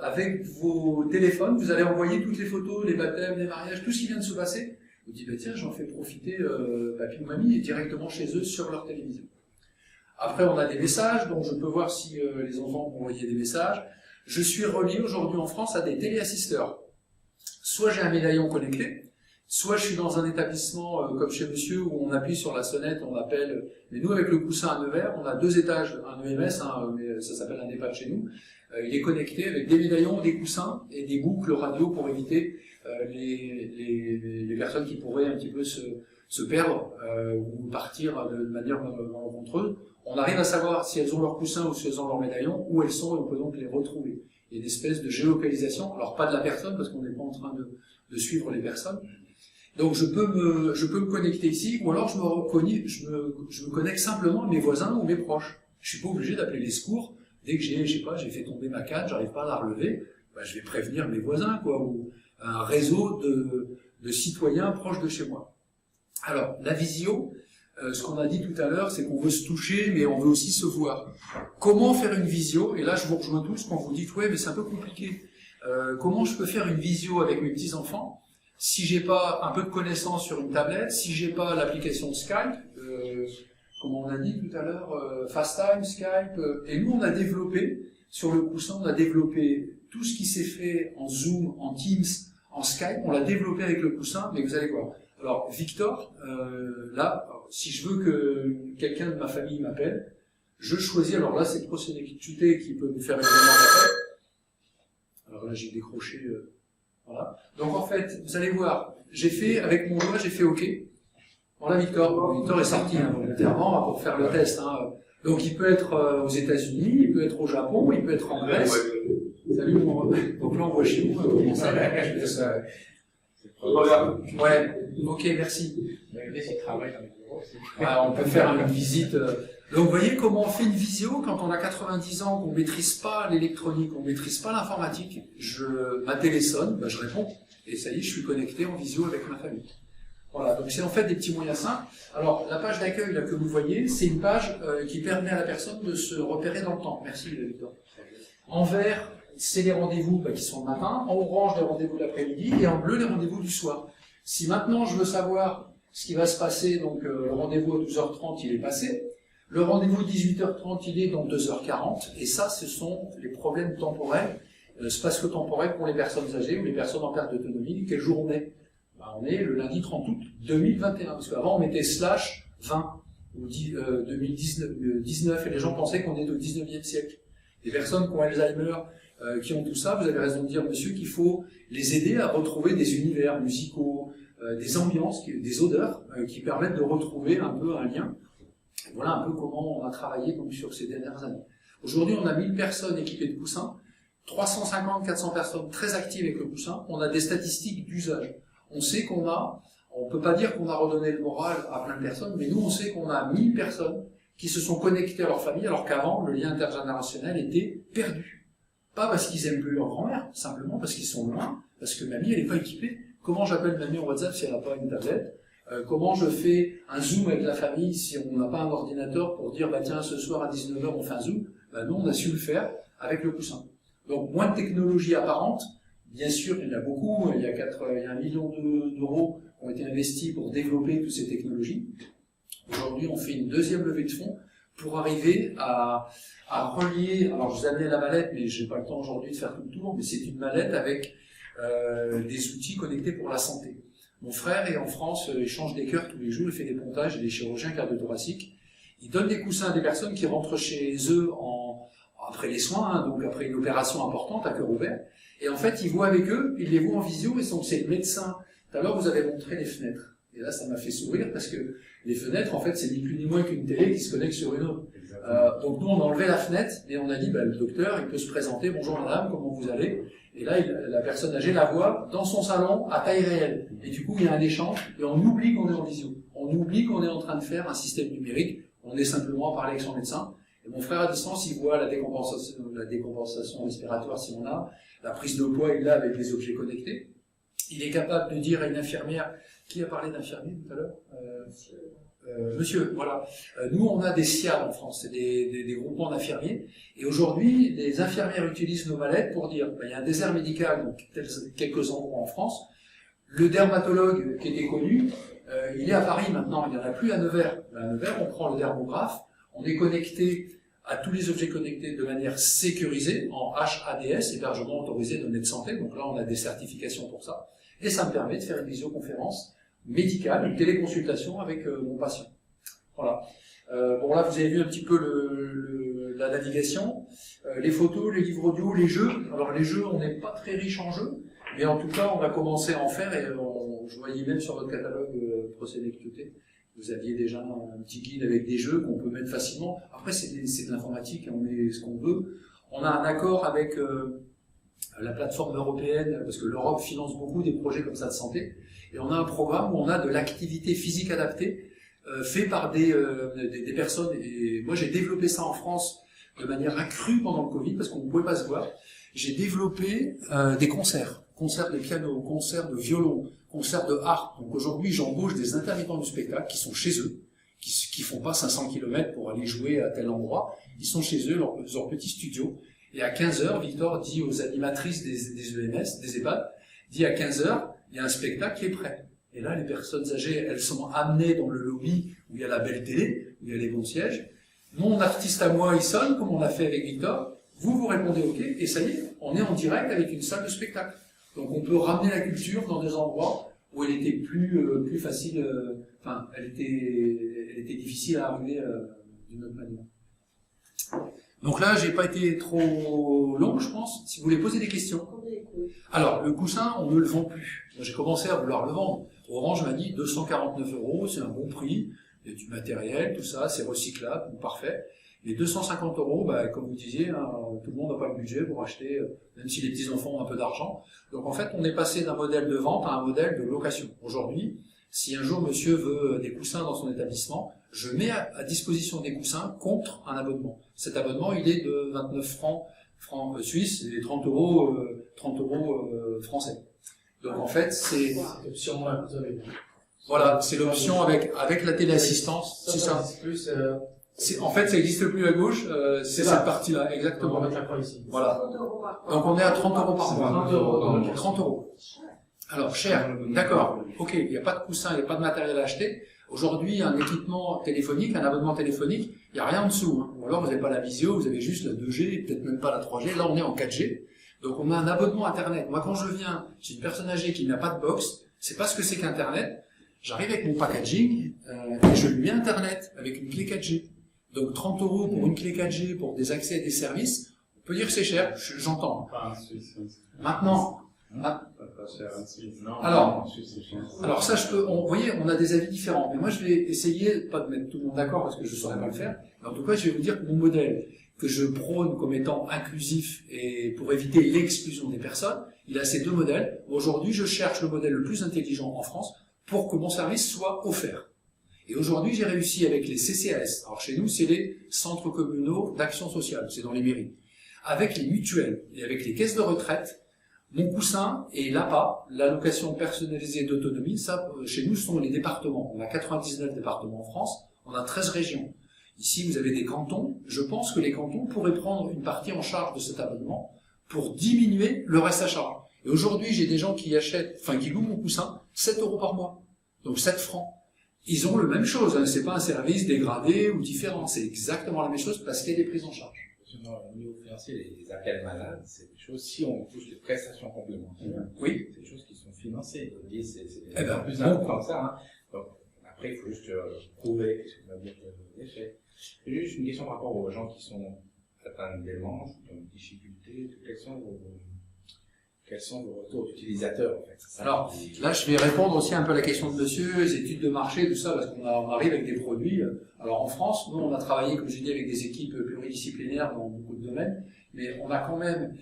[SPEAKER 8] avec vos téléphones, vous allez envoyer toutes les photos, les baptêmes, les mariages, tout ce qui vient de se passer. Vous dites, bah, tiens, j'en fais profiter papy ou mamie et directement chez eux sur leur télévision. Après, on a des messages, donc je peux voir si les enfants m'ont envoyé des messages. Je suis relié aujourd'hui en France à des téléassisteurs. Soit j'ai un médaillon connecté, soit je suis dans un établissement comme chez monsieur où on appuie sur la sonnette, on appelle. Mais nous, avec le coussin à Nevers, on a 2 étages, un EMS, mais ça s'appelle un EHPAD chez nous. Il est connecté avec des médaillons, des coussins et des boucles radio pour éviter les personnes qui pourraient un petit peu se perdre ou partir de manière malencontreuse. On arrive à savoir si elles ont leur coussin ou si elles ont leur médaillon, où elles sont, et on peut donc les retrouver. Il y a une espèce de géolocalisation, alors pas de la personne, parce qu'on n'est pas en train de suivre les personnes. Donc je peux me connecter ici, ou alors je me connecte simplement à mes voisins ou mes proches. Je suis pas obligé d'appeler les secours. Dès que j'ai fait tomber ma canne, j'arrive pas à la relever, ben, je vais prévenir mes voisins, quoi, ou un réseau de citoyens proches de chez moi. Alors, la visio, ce qu'on a dit tout à l'heure, c'est qu'on veut se toucher, mais on veut aussi se voir. Comment faire une visio? Et là, je vous rejoins tous quand vous dites, ouais, mais c'est un peu compliqué. Comment je peux faire une visio avec mes petits-enfants si j'ai pas un peu de connaissances sur une tablette, si j'ai pas l'application Skype, comme on a dit tout à l'heure, FaceTime, Skype, et nous, on a développé, sur le coussin, on a développé tout ce qui s'est fait en Zoom, en Teams, en Skype, on l'a développé avec le coussin, mais vous allez voir. Alors, Victor, là, si je veux que quelqu'un de ma famille m'appelle, je choisis, alors là, c'est ProSécurité qui peut me faire une demande d'appel. Alors là, j'ai décroché, voilà. Donc en fait, vous allez voir, j'ai fait, avec mon doigt, j'ai fait OK. Voilà Victor. Victor est sorti volontairement pour faire le test. Hein. Donc il peut être aux États-Unis, il peut être au Japon, il peut être en Grèce. Salut mon. Donc là on voit chez vous. Comment ça va? Ouais. Ok, merci. On peut faire une visite. Donc vous voyez comment on fait une visio quand on a 90 ans, qu'on maîtrise pas l'électronique, qu'on maîtrise pas l'informatique. Ma télé sonne, ben je réponds. Et ça y est, je suis connecté en visio avec ma famille. Voilà, donc c'est en fait des petits moyens simples. Alors, la page d'accueil là que vous voyez, c'est une page qui permet à la personne de se repérer dans le temps. Merci, Victor. En vert, c'est les rendez-vous qui sont le matin. En orange, les rendez-vous de l'après-midi. Et en bleu, les rendez-vous du soir. Si maintenant je veux savoir ce qui va se passer, donc le rendez-vous à 12h30, il est passé. Le rendez-vous à 18h30, il est dans 2h40. Et ça, ce sont les problèmes temporels, spatio-temporels pour les personnes âgées ou les personnes en perte d'autonomie. Quel jour on est? On est le lundi 30 août 2021, parce qu'avant on mettait /20 ou 2019 et les gens pensaient qu'on est au 19e siècle. Des personnes qui ont Alzheimer, qui ont tout ça, vous avez raison de dire, monsieur, qu'il faut les aider à retrouver des univers musicaux, des ambiances, des odeurs, qui permettent de retrouver un peu un lien. Et voilà un peu comment on a travaillé donc, sur ces dernières années. Aujourd'hui, on a 1000 personnes équipées de coussins, 350-400 personnes très actives avec le coussin. On a des statistiques d'usage. On sait on peut pas dire qu'on a redonné le moral à plein de personnes, mais nous on sait qu'on a 1000 personnes qui se sont connectées à leur famille, alors qu'avant le lien intergénérationnel était perdu. Pas parce qu'ils aiment plus leur grand-mère, simplement parce qu'ils sont loin, parce que mamie elle est pas équipée. Comment j'appelle mamie en WhatsApp si elle n'a pas une tablette? Comment je fais un zoom avec la famille si on n'a pas un ordinateur pour dire bah tiens ce soir à 19h on fait un zoom? Bah nous on a su le faire avec le coussin. Donc moins de technologie apparente. Bien sûr, il y en a beaucoup, il y a 1 million d'euros qui ont été investis pour développer toutes ces technologies. Aujourd'hui, on fait une deuxième levée de fonds pour arriver à relier, alors je vous ai amené la mallette, mais je n'ai pas le temps aujourd'hui de faire tout le tour, mais c'est une mallette avec des outils connectés pour la santé. Mon frère est en France, il change des cœurs tous les jours, il fait des pontages, il est chirurgien cardio-thoracique. Il donne des coussins à des personnes qui rentrent chez eux après les soins, hein, donc après une opération importante à cœur ouvert. Et en fait, il voit avec eux, il les voit en visio, et c'est le médecin. Tout à l'heure, vous avez montré les fenêtres. Et là, ça m'a fait sourire, parce que les fenêtres, en fait, c'est ni plus ni moins qu'une télé qui se connecte sur une autre. Donc nous, on a enlevé la fenêtre, et on a dit, le docteur, il peut se présenter, bonjour madame, comment vous allez? Et là, la personne âgée la voit dans son salon, à taille réelle. Et du coup, il y a un échange, et on oublie qu'on est en visio. On oublie qu'on est en train de faire un système numérique, on est simplement à parler avec son médecin. Et mon frère à distance, il voit la décompensation respiratoire si on a, la prise de poids, il l'a avec des objets connectés. Il est capable de dire à une infirmière, qui a parlé d'infirmier tout à l'heure monsieur, voilà. Nous, on a des SIAD en France, c'est des groupements d'infirmiers. Et aujourd'hui, les infirmières utilisent nos mallettes pour dire, il y a un désert médical dans quelques endroits en France. Le dermatologue qui était connu, il est à Paris maintenant, il n'y en a plus à Nevers. À Nevers, on prend le dermographe, on est connecté à tous les objets connectés de manière sécurisée, en HADS, hébergement autorisé de données de santé. Donc là, on a des certifications pour ça. Et ça me permet de faire une visioconférence médicale, une téléconsultation avec mon patient. Voilà. Bon, là, vous avez vu un petit peu la navigation, les photos, les livres audio, les jeux. Alors, les jeux, on n'est pas très riche en jeux, mais en tout cas, on a commencé à en faire et je voyais même sur votre catalogue Procédé QT, vous aviez déjà un petit guide avec des jeux qu'on peut mettre facilement. Après, c'est de l'informatique, on met ce qu'on veut. On a un accord avec la plateforme européenne, parce que l'Europe finance beaucoup des projets comme ça de santé, et on a un programme où on a de l'activité physique adaptée fait par des personnes, et moi j'ai développé ça en France de manière accrue pendant le Covid, parce qu'on ne pouvait pas se voir. J'ai développé des concerts de piano, concerts de violon, concerts de harpe. Donc aujourd'hui j'embauche des intermittents du spectacle qui sont chez eux, qui font pas 500 km pour aller jouer à tel endroit, ils sont chez eux, leur petit studio. Et à 15h, Victor dit aux animatrices des EMS, des EHPAD, dit à 15h, il y a un spectacle qui est prêt. Et là, les personnes âgées, elles sont amenées dans le lobby où il y a la belle télé, où il y a les bons sièges. Mon artiste à moi, il sonne, comme on l'a fait avec Victor. Vous répondez OK, et ça y est, on est en direct avec une salle de spectacle. Donc on peut ramener la culture dans des endroits où elle était plus facile, elle était difficile à arriver d'une autre manière. Donc là, j'ai pas été trop long, je pense. Si vous voulez poser des questions. Alors, le coussin, on ne le vend plus. J'ai commencé à vouloir le vendre. Orange m'a dit 249 €, c'est un bon prix. Il y a du matériel, tout ça, c'est recyclable, parfait. Les 250 €, comme vous disiez, hein, tout le monde n'a pas le budget pour acheter, même si les petits-enfants ont un peu d'argent. Donc en fait, on est passé d'un modèle de vente à un modèle de location. Aujourd'hui, si un jour monsieur veut des coussins dans son établissement, je mets à disposition des coussins contre un abonnement. Cet abonnement, il est de 29 francs suisses et 30 € français. Donc en fait, c'est
[SPEAKER 6] l'option
[SPEAKER 8] voilà, c'est l'option avec la téléassistance, c'est ça. En fait, ça n'existe plus à gauche, c'est cette partie-là, exactement. Voilà. Donc on est à 30 € par mois. 30 €. Alors, cher, d'accord, ok, il n'y a pas de coussin, il n'y a pas de matériel à acheter. Aujourd'hui, un équipement téléphonique, un abonnement téléphonique, il n'y a rien en dessous. Hein. Ou alors, vous n'avez pas la visio, vous avez juste la 2G, peut-être même pas la 3G. Là, on est en 4G. Donc, on a un abonnement Internet. Moi, quand je viens chez une personne âgée qui n'a pas de box, c'est pas ce que c'est qu'Internet. J'arrive avec mon packaging et je lui mets Internet avec une clé 4G. Donc, 30 € pour une clé 4G, pour des accès à des services, on peut dire que c'est cher, j'entends. Maintenant... Alors ça, vous voyez, on a des avis différents. Mais moi, je vais essayer, pas de mettre tout le monde d'accord parce que je ne saurais pas le faire. Mais en tout cas, je vais vous dire que mon modèle, que je prône comme étant inclusif et pour éviter l'exclusion des personnes, il a ces deux modèles. Aujourd'hui, je cherche le modèle le plus intelligent en France pour que mon service soit offert. Et aujourd'hui, j'ai réussi avec les CCAS. Alors chez nous, c'est les centres communaux d'action sociale, c'est dans les mairies. Avec les mutuelles et avec les caisses de retraite, mon coussin et l'APA, l'allocation personnalisée d'autonomie, ça, chez nous, ce sont les départements. On a 99 départements en France, on a 13 régions. Ici, vous avez des cantons. Je pense que les cantons pourraient prendre une partie en charge de cet abonnement pour diminuer le reste à charge. Et aujourd'hui, j'ai des gens qui qui louent mon coussin 7 € par mois. Donc 7 francs. Ils ont le même chose, hein. C'est pas un service dégradé ou différent. C'est exactement la même chose parce qu'il y a des prises en charge.
[SPEAKER 10] Au niveau financier, les appels malades, c'est des choses, si on touche les prestations complémentaires,
[SPEAKER 8] oui,
[SPEAKER 10] c'est des choses qui sont financées. C'est
[SPEAKER 8] plus
[SPEAKER 10] important que ça. Hein. Donc, après, il faut juste prouver ce qu'on va dire que fait. J'ai juste une question par rapport aux gens qui sont atteints des manches, qui ont des difficultés. Quels sont vos retours d'utilisateurs, en fait?
[SPEAKER 8] Alors, là, je vais répondre aussi un peu à la question de monsieur, les études de marché, tout ça, parce qu'on arrive avec des produits. Alors, en France, nous, on a travaillé, comme je dis, avec des équipes pluridisciplinaires dans beaucoup de domaines, mais on a quand même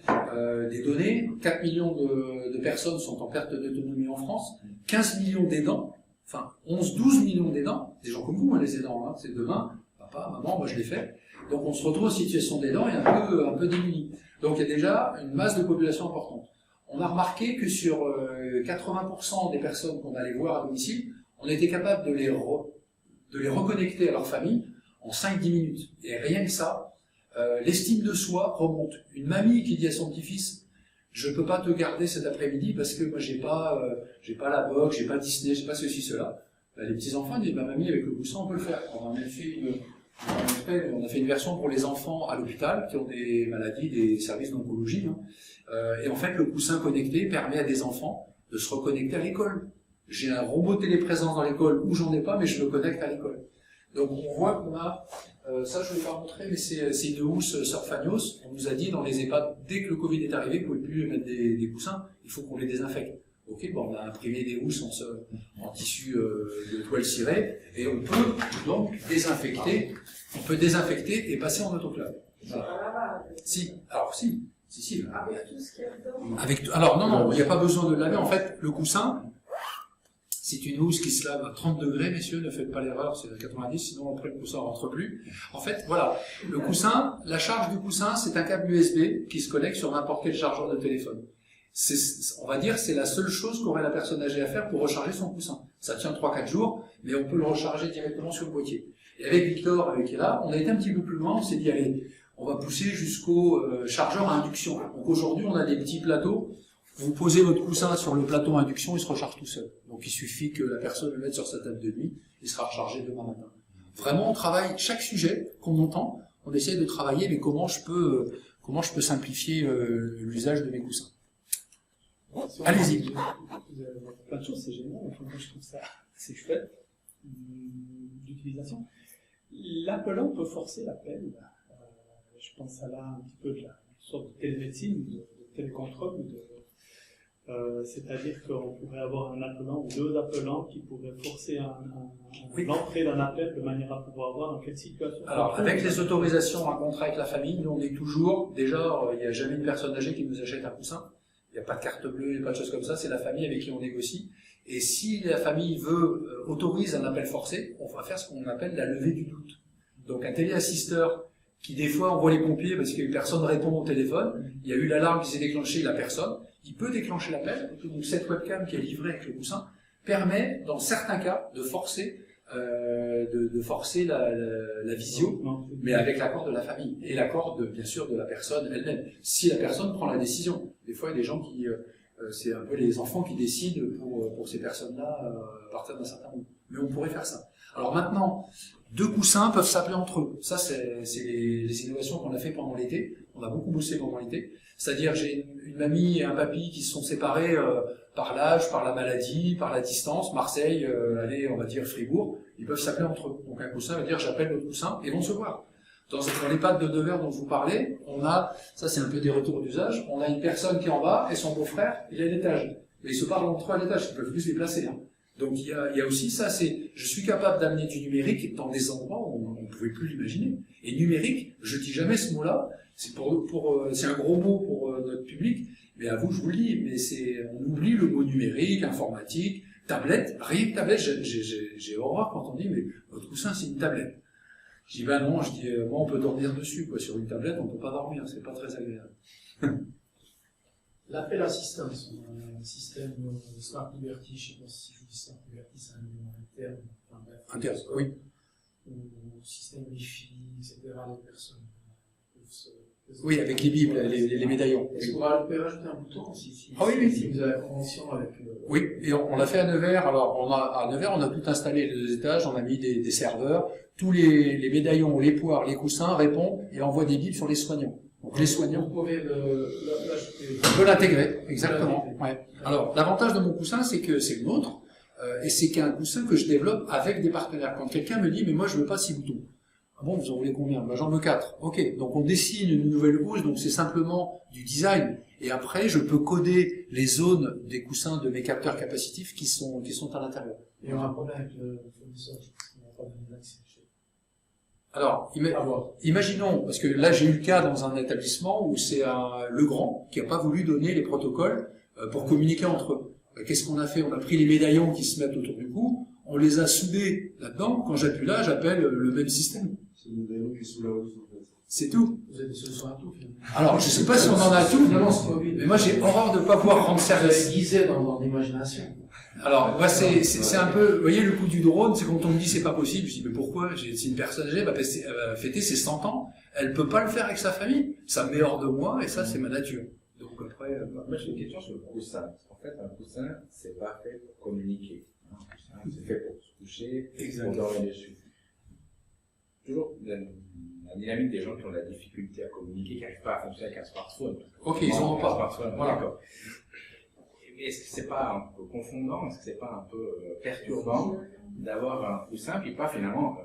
[SPEAKER 8] des données. 4 millions de personnes sont en perte d'autonomie en France, 15 millions d'aidants, enfin, 11-12 millions d'aidants, des gens comme vous, hein, les aidants, hein, c'est demain, papa, maman, moi je l'ai fait. Donc on se retrouve en situation d'aidant et un peu démuni. Donc il y a déjà une masse de population importante. On a remarqué que sur 80% des personnes qu'on allait voir à domicile, on était capable de les reconnecter à leur famille en 5-10 minutes. Et rien que ça, l'estime de soi remonte. Une mamie qui dit à son petit-fils « Je peux pas te garder cet après-midi parce que moi j'ai pas la boxe, j'ai pas Disney, j'ai pas ceci, cela. » Les petits-enfants disent « Mamie, avec le coussin, on peut le faire. » On a fait une version pour les enfants à l'hôpital qui ont des maladies, des services d'oncologie. Et en fait, le coussin connecté permet à des enfants de se reconnecter à l'école. J'ai un robot téléprésence dans l'école où j'en ai pas, mais je me connecte à l'école. Donc on voit qu'on a, ça je ne vais pas montrer, mais c'est une housse Surfanios. On nous a dit dans les EHPAD, dès que le Covid est arrivé, vous ne pouvez plus mettre des coussins, il faut qu'on les désinfecte. Ok, bon, on a imprimé des housses en tissu de toile cirée, et on peut donc désinfecter, et passer en autoclave. Voilà. Si. Alors non, il n'y a pas besoin de le laver. En fait, le coussin, c'est une housse qui se lave à 30 degrés, messieurs, ne faites pas l'erreur, c'est à 90, sinon après le coussin ne rentre plus. En fait, voilà, le coussin, la charge du coussin, c'est un câble USB qui se connecte sur n'importe quel chargeur de téléphone. On va dire, c'est la seule chose qu'aurait la personne âgée à faire pour recharger son coussin. Ça tient 3-4 jours, mais on peut le recharger directement sur le boîtier. Et avec Victor, qui est là, on a été un petit peu plus loin, on s'est dit, allez, on va pousser jusqu'au chargeur à induction. Donc aujourd'hui, on a des petits plateaux. Vous posez votre coussin sur le plateau à induction, il se recharge tout seul. Donc il suffit que la personne le mette sur sa table de nuit, il sera rechargé demain matin. Vraiment, on travaille chaque sujet qu'on entend, on essaie de travailler, mais comment je peux simplifier l'usage de mes coussins. Allez-y.
[SPEAKER 5] Plein de choses, c'est génial. Enfin, moi, je trouve ça assez chouette d'utilisation. L'appelant peut forcer l'appel. Je pense à là un petit peu de la sorte de télémédecine, de télécontrôle, c'est-à-dire qu'on pourrait avoir un appelant ou deux appelants qui pourraient forcer l'entrée d'un appel de manière à pouvoir voir dans quelle situation.
[SPEAKER 8] Alors, avec les autorisations, un contrat avec la famille, nous on est toujours, déjà, il n'y a jamais une personne âgée qui nous achète un coussin. Il n'y a pas de carte bleue, il n'y a pas de choses comme ça, c'est la famille avec qui on négocie. Et si la famille autorise un appel forcé, on va faire ce qu'on appelle la levée du doute. Donc un téléassisteur qui des fois envoie les pompiers parce que personne ne répond au téléphone, il y a eu l'alarme qui s'est déclenchée, la personne, il peut déclencher l'appel. Donc cette webcam qui est livrée avec le coussin permet, dans certains cas, de forcer la visio, mais avec l'accord de la famille et l'accord bien sûr de la personne elle-même. Si la personne prend la décision, des fois il y a des gens qui, c'est un peu les enfants qui décident pour ces personnes-là à partir d'un certain moment. Mais on pourrait faire ça. Alors maintenant, deux coussins peuvent s'appeler entre eux. Ça, c'est les innovations qu'on a fait pendant l'été. On a beaucoup bossé pendant l'été. C'est-à-dire, j'ai une mamie et un papy qui se sont séparés par l'âge, par la maladie, par la distance. Marseille, allez, on va dire Fribourg. Ils peuvent s'appeler entre eux. Donc un coussin veut dire j'appelle l'autre coussin et vont se voir. Dans les pattes de Nevers dont je vous parlais, on a, ça c'est un peu des retours d'usage, on a une personne qui est en bas et son beau-frère, il est à l'étage. Mais ils se parlent entre eux à l'étage, ils peuvent plus se déplacer. Hein. Donc il y a aussi ça, je suis capable d'amener du numérique dans des endroits où on ne pouvait plus l'imaginer. Et numérique, je dis jamais ce mot-là, c'est c'est un gros mot pour notre public, mais à vous je vous le dis, mais on oublie le mot numérique, informatique, tablette, rien que tablette, j'ai horreur quand on dit mais votre coussin c'est une tablette. Je dis ben non, moi on peut dormir dessus, quoi. Sur une tablette on peut pas dormir, c'est pas très agréable.
[SPEAKER 6] L'appel assistance, un système Smart Liberty, je ne sais pas si je vous dis Smart Liberty, c'est un nom interne, enfin bref.
[SPEAKER 8] Interne, oui.
[SPEAKER 6] Ou système Wi-Fi, etc. Les personnes peuvent se...
[SPEAKER 8] Oui, avec les bibles, les médaillons.
[SPEAKER 6] Est-ce qu'on va rajouter un bouton si vous avez la convention avec...
[SPEAKER 8] Oui, et on l'a fait à Nevers. Alors, à Nevers, on a tout installé les 2 étages, on a mis des serveurs. Tous les médaillons, les poires, les coussins répondent et envoient des bibles sur les soignants. Donc, les soignants...
[SPEAKER 6] Vous pouvez l'ajouter.
[SPEAKER 8] On peut l'intégrer, exactement. Ouais. Alors, l'avantage de mon coussin, c'est que c'est le nôtre, et c'est qu'un coussin que je développe avec des partenaires. Quand quelqu'un me dit, mais moi je veux pas 6 boutons. Ah bon, vous en voulez combien? Ben, j'en veux 4. Ok, donc on dessine une nouvelle housse, donc c'est simplement du design. Et après, je peux coder les zones des coussins de mes capteurs capacitifs qui sont à l'intérieur.
[SPEAKER 6] Et on a un problème avec le fournisseur, on n'a pas donné l'accès.
[SPEAKER 8] Alors, imaginons, parce que là j'ai eu le cas dans un établissement où c'est Legrand qui n'a pas voulu donner les protocoles pour communiquer entre eux. Qu'est-ce qu'on a fait? On a pris les médaillons qui se mettent autour du cou, on les a soudés là-dedans, quand j'appuie là, j'appelle le même système.
[SPEAKER 3] C'est le médaillon qui est sous la housse, en fait.
[SPEAKER 8] C'est tout.
[SPEAKER 6] Vous avez des solutions à tout, finalement.
[SPEAKER 8] Alors, je sais pas si on en a tout,
[SPEAKER 6] Finalement, c'est pas obligé.
[SPEAKER 8] mais moi j'ai horreur de pas pouvoir rendre
[SPEAKER 6] Vous avez
[SPEAKER 8] service.
[SPEAKER 6] guisé dans l'imagination.
[SPEAKER 8] Alors, moi, c'est un peu, vous voyez, le coup du drone, c'est quand on me dit c'est pas possible, je dis, mais pourquoi? C'est une personne âgée, elle va fêter ses 100 ans, elle peut pas le faire avec sa famille, ça me met hors de moi, et ça, c'est ma nature. Donc après,
[SPEAKER 10] Moi, j'ai une question sur le coussin. Parce qu'en fait, un coussin, c'est pas fait pour communiquer. Un coussin, c'est fait pour se coucher, pour dormir dessus. Toujours la dynamique des gens qui ont la difficulté à communiquer, qui n'arrivent pas à fonctionner avec un smartphone.
[SPEAKER 8] Ok, ils en ont pas.
[SPEAKER 10] Smartphone,
[SPEAKER 8] Voilà.
[SPEAKER 10] d'accord. Est-ce que c'est pas un peu confondant, est-ce que c'est pas un peu perturbant d'avoir un coussin, puis pas finalement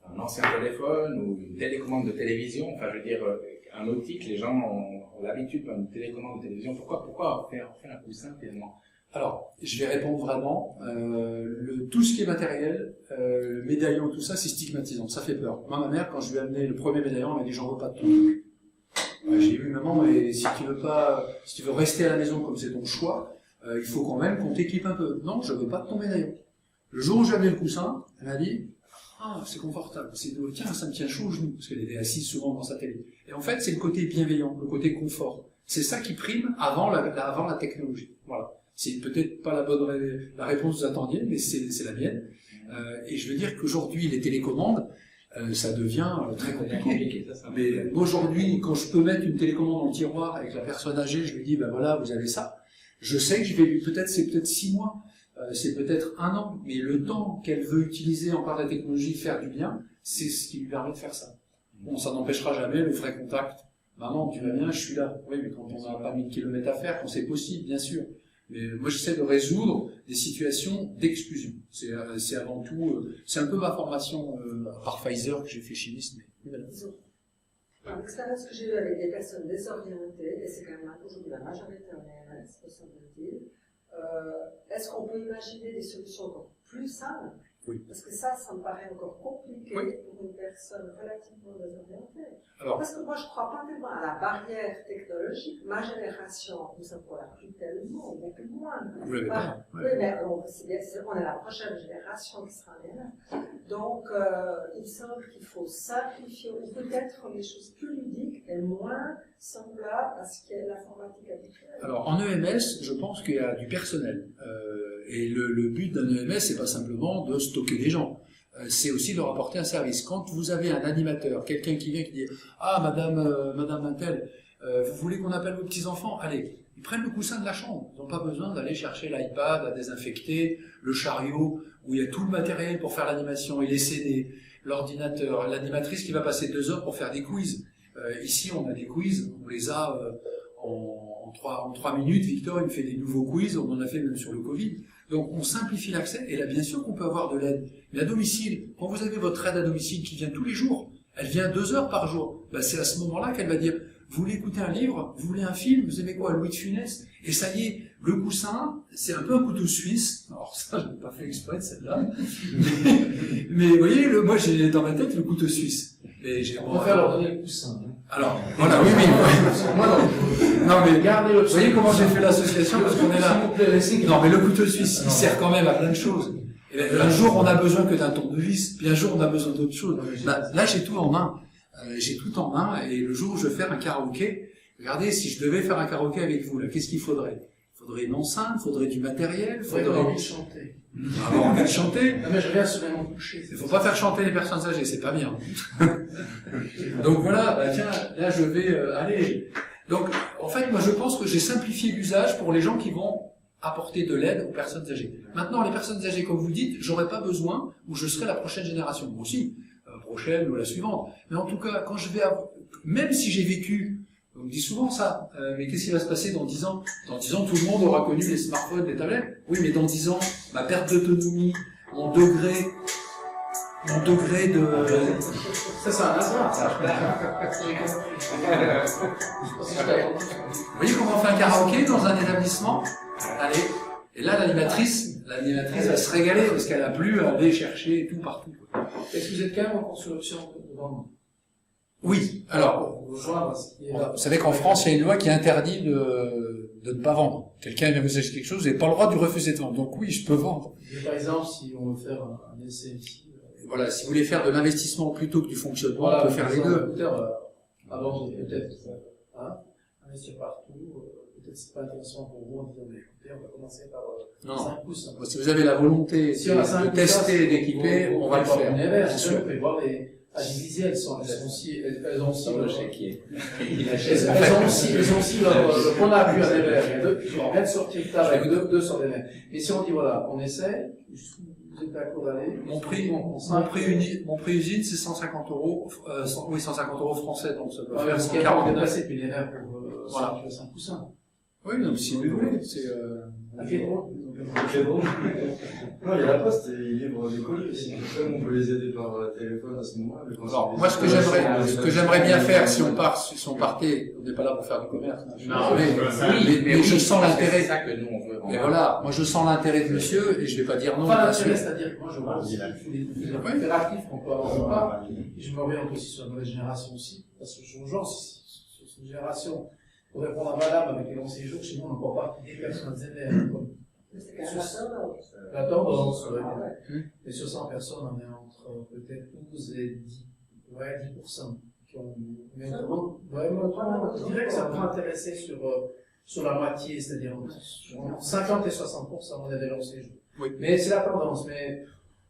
[SPEAKER 10] un ancien téléphone ou une télécommande de télévision, enfin je veux dire, un optique, les gens ont l'habitude d'une télécommande de télévision, pourquoi faire un coussin finalement?
[SPEAKER 8] alors, je vais répondre vraiment, tout ce qui est matériel, le médaillon, tout ça, c'est stigmatisant, ça fait peur. Moi, ma mère, quand je lui ai amené le premier médaillon, elle m'a dit, j'en veux pas de ton truc. J'ai eu maman, mais si tu veux rester à la maison comme c'est ton choix, il faut quand même qu'on t'équipe un peu. Non, je veux pas de ton médaillon. Le jour où j'ai amené le coussin, elle m'a dit, ah, c'est confortable, tiens, ça me tient chaud au genou, parce qu'elle était assise souvent dans sa télé. Et en fait, c'est le côté bienveillant, le côté confort. C'est ça qui prime avant la technologie. Voilà. C'est peut-être pas la réponse que vous attendiez, mais c'est la mienne. Et je veux dire qu'aujourd'hui, les télécommandes, ça devient très compliqué. Mais aujourd'hui, quand je peux mettre une télécommande dans le tiroir avec la personne âgée, je lui dis, ben voilà, vous avez ça. Je sais que c'est peut-être 6 mois, c'est peut-être 1 an, mais le temps qu'elle veut utiliser encore la technologie, faire du bien, c'est ce qui lui permet de faire ça. Bon, ça n'empêchera jamais le vrai contact. Maman, tu vas bien, je suis là. Oui, mais quand on n'a pas 1000 km à faire, quand c'est possible, bien sûr. Mais moi, j'essaie de résoudre des situations d'exclusion. C'est avant tout, c'est un peu ma formation par Pfizer que j'ai fait chimiste. Mais voilà.
[SPEAKER 7] L'expérience que j'ai eue avec des personnes désorientées, et c'est quand même aujourd'hui la majorité en ARS, me semble-t-il, est-ce qu'on peut imaginer des solutions encore plus simples?
[SPEAKER 8] Oui.
[SPEAKER 7] Parce que ça me paraît encore compliqué pour une personne relativement désorientée.
[SPEAKER 8] Alors,
[SPEAKER 7] parce que moi, je ne crois pas tellement à la barrière technologique. Ma génération, nous ne la plus tellement, beaucoup moins.
[SPEAKER 8] Vous l'avez pas.
[SPEAKER 7] Oui, mais on est la prochaine génération qui sera là. Donc, il me semble qu'il faut simplifier, ou peut-être rendre les choses plus ludiques et moins semblables à ce qu'est l'informatique habituelle.
[SPEAKER 8] Alors, en EMS, je pense qu'il y a du personnel. Et le but d'un EMS, c'est pas simplement de stocker des gens. C'est aussi de leur apporter un service. Quand vous avez un animateur, quelqu'un qui vient qui dit « Ah, madame Intel, vous voulez qu'on appelle vos petits-enfants? Allez, ils prennent le coussin de la chambre. Ils n'ont pas besoin d'aller chercher l'iPad à désinfecter, le chariot, où il y a tout le matériel pour faire l'animation, et les CD, l'ordinateur, l'animatrice qui va passer 2 heures pour faire des quiz. Ici, on a des quiz, on les a en 3 minutes. Victor, il me fait des nouveaux quiz, on en a fait même sur le Covid. Donc, on simplifie l'accès, et là, bien sûr qu'on peut avoir de l'aide. Mais à domicile, quand vous avez votre aide à domicile qui vient tous les jours, elle vient 2 heures par jour, ben, c'est à ce moment-là qu'elle va dire, vous voulez écouter un livre, vous voulez un film, vous aimez quoi, Louis de Funès? Et ça y est, le coussin, c'est un peu un couteau suisse. Alors ça, je n'ai pas fait exprès de celle-là. mais vous voyez, moi, j'ai dans ma tête le couteau suisse.
[SPEAKER 6] On va faire leur donner le coussin.
[SPEAKER 8] Alors, voilà, oui. Moi, non, mais
[SPEAKER 6] gardez le.
[SPEAKER 8] Vous voyez comment j'ai fait l'association parce qu'on est là. Non, mais le couteau suisse, il sert quand même à plein de choses. Et un jour, on a besoin que d'un tournevis, puis un jour, on a besoin d'autre chose. Là, j'ai tout en main. J'ai tout en main, et le jour où je vais faire un karaoké, regardez, si je devais faire un karaoké avec vous, là, qu'est-ce qu'il faudrait? Il faudrait une enceinte, il faudrait du matériel, il faudrait
[SPEAKER 6] envie de chanter.
[SPEAKER 8] Avoir envie de chanter.
[SPEAKER 6] Non, mais je reviens sur les noms touchés.
[SPEAKER 8] Il faut pas faire chanter les personnes âgées, c'est pas bien. Donc voilà, bah tiens, là je vais aller. Donc, en fait, moi je pense que j'ai simplifié l'usage pour les gens qui vont apporter de l'aide aux personnes âgées. Maintenant, les personnes âgées, comme vous dites, j'aurais pas besoin, ou je serai la prochaine génération. Moi aussi, prochaine ou la suivante. Mais en tout cas, quand je vais même si j'ai vécu, on me dit souvent ça, mais qu'est-ce qui va se passer dans 10 ans? Dans 10 ans, tout le monde aura connu les smartphones, les tablettes. Oui, mais dans 10 ans, ma perte d'autonomie, mon degré de...
[SPEAKER 6] Ça, c'est un hasard,
[SPEAKER 8] Vous voyez comment on fait un karaoké dans un établissement? Allez. Et là, l'animatrice va se régaler parce qu'elle a plus à aller chercher tout partout.
[SPEAKER 6] Est-ce que vous êtes quand même en consolation de vendre?
[SPEAKER 8] Oui. Alors, vous savez qu'en France, il y a une loi qui interdit de ne pas vendre. Quelqu'un vient vous acheter quelque chose, vous n'avez pas le droit de lui refuser de vendre. Donc oui, je peux vendre.
[SPEAKER 6] Par exemple, si on veut faire un essai ici.
[SPEAKER 8] voilà, si vous voulez faire de l'investissement plutôt que du fonctionnement,
[SPEAKER 6] Voilà,
[SPEAKER 8] on peut faire les deux.
[SPEAKER 6] Avant, peut-être, investir partout, peut-être c'est pas intéressant pour vous en disant, mais écoutez, on va commencer par 5 pouces.
[SPEAKER 8] Si vous avez la volonté
[SPEAKER 6] Si on a 5
[SPEAKER 8] de tester et d'équiper, on va le faire.
[SPEAKER 6] Bien sûr. On peut voir les Agilisier, elles ont aussi
[SPEAKER 10] Elles ont aussi leur
[SPEAKER 6] qu'on a vu à des verres. Il y a deux, on vient de sortir le table avec deux sur des verres. Mais si on dit voilà, on essaie, vous êtes d'accord d'aller.
[SPEAKER 8] Mon prix usine, c'est 150 €, 150 € français, donc ça peut faire 140 €.
[SPEAKER 6] Déplacé depuis les verres pour,
[SPEAKER 8] voilà.
[SPEAKER 6] 5 coussins.
[SPEAKER 8] Oui, donc si vous voulez, c'est,
[SPEAKER 6] à quel point?
[SPEAKER 3] Non, il y a la poste et ils livrent des colis aussi. Comme on peut les aider par téléphone à ce moment-là.
[SPEAKER 8] Alors, moi, ce que j'aimerais bien faire, si on partait, on n'est pas là pour faire du commerce. Mais je sens l'intérêt.
[SPEAKER 10] C'est ça que nous, on veut.
[SPEAKER 8] Et voilà, moi, je sens l'intérêt de monsieur, et je vais pas dire non.
[SPEAKER 6] Enfin, l'intérêt, c'est-à-dire que moi, je vois aussi les impératifs qu'on peut avoir ou pas. Je m'oriente aussi sur la nouvelle génération aussi. Parce que je rejoins sur une génération. Pour répondre à madame, avec les longs séjours, chez nous, on n'a encore pas des personnes zénères.
[SPEAKER 7] C'est quand même
[SPEAKER 6] la tendance, et sur 100 personnes, on est entre peut-être 12 et 10% qui ont. Mais je dirais que ça peut intéresser sur la moitié, c'est-à-dire entre 50 et 60%, on est des longs séjours.
[SPEAKER 8] Oui.
[SPEAKER 6] Mais c'est la tendance, mais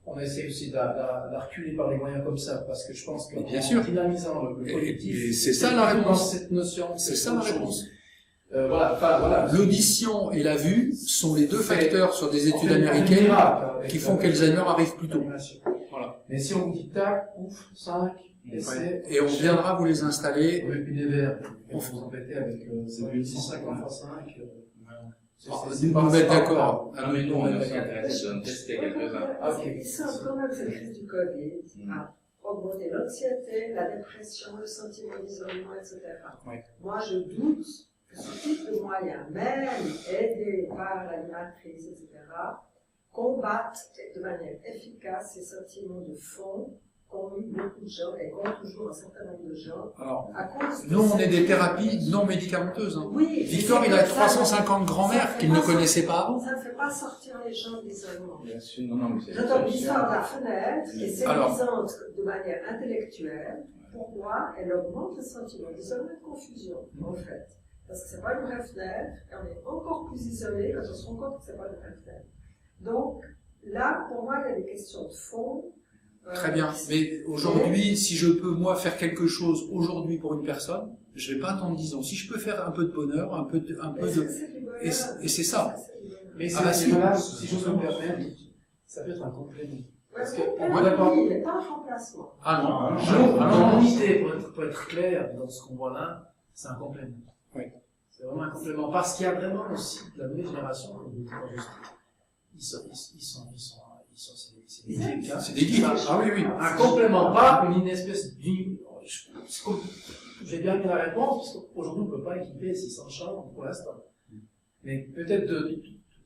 [SPEAKER 6] on essaie aussi de reculer par les moyens comme ça, parce que je pense qu'en dynamisant le collectif,
[SPEAKER 8] et c'est ça la réponse.
[SPEAKER 6] Cette notion,
[SPEAKER 8] c'est ça la réponse.
[SPEAKER 6] Voilà.
[SPEAKER 8] L'audition et la vue sont les deux facteurs sur des études américaines qui font qu'Alzheimer arrive plus tôt.
[SPEAKER 6] Voilà. Mais si on vous dit tac, ouf, 5,
[SPEAKER 8] et on viendra vous les installer.
[SPEAKER 6] Oui, puis les verres, on vous embêter avec 50 x 5.
[SPEAKER 8] Nous mettre d'accord.
[SPEAKER 10] Non, mais nous, on est aussi intéressés de tester quelques-uns.
[SPEAKER 7] C'est un problème, cette crise du Covid a augmenté l'anxiété, la dépression, le sentiment d'isolement, etc. Moi, je doute que ce type de moyens, même aidés par l'animatrice, etc., combattent de manière efficace ces sentiments de fond qu'ont eu beaucoup de gens et qu'ont toujours un certain nombre de gens.
[SPEAKER 8] Alors,
[SPEAKER 7] à cause
[SPEAKER 8] nous, on est des thérapies non médicamenteuses. Hein.
[SPEAKER 7] Oui,
[SPEAKER 8] Victor, il a 350 grands-mères qu'il ne connaissait pas avant.
[SPEAKER 7] Ça ne fait pas sortir les gens de l'isolement.
[SPEAKER 10] Bien sûr, non, mais
[SPEAKER 7] J'entends l'histoire de la fenêtre qui est séduisante de manière intellectuelle. Pour moi, elle augmente le sentiment d'isolement et de confusion, en fait. Parce que ce n'est pas une vraie fenêtre, et on est encore plus isolé quand on se rend compte que ce n'est pas une vraie fenêtre. Donc, là, pour moi, il y a des questions de fond.
[SPEAKER 8] Très bien. Mais aujourd'hui, si je peux, moi, faire quelque chose aujourd'hui pour une personne, je ne vais pas attendre 10 ans. Si je peux faire un peu de bonheur, un peu de... Et c'est ça.
[SPEAKER 6] Mais si je peux me permettre, ça peut être un complément.
[SPEAKER 7] Parce que il n'est pas un remplacement.
[SPEAKER 8] Ah non.
[SPEAKER 6] Mon idée, pour être clair dans ce qu'on voit là, c'est un complément.
[SPEAKER 8] Oui.
[SPEAKER 6] C'est vraiment un complément. Parce qu'il y a vraiment aussi la nouvelle génération, comme vous dites, c'est des geeks.
[SPEAKER 8] C'est des geeks. Ah oui.
[SPEAKER 6] Un complément, pas une espèce d'une. J'ai bien mis la réponse, parce qu'aujourd'hui, on ne peut pas équiper 600 chambres pour l'instant. Mais peut-être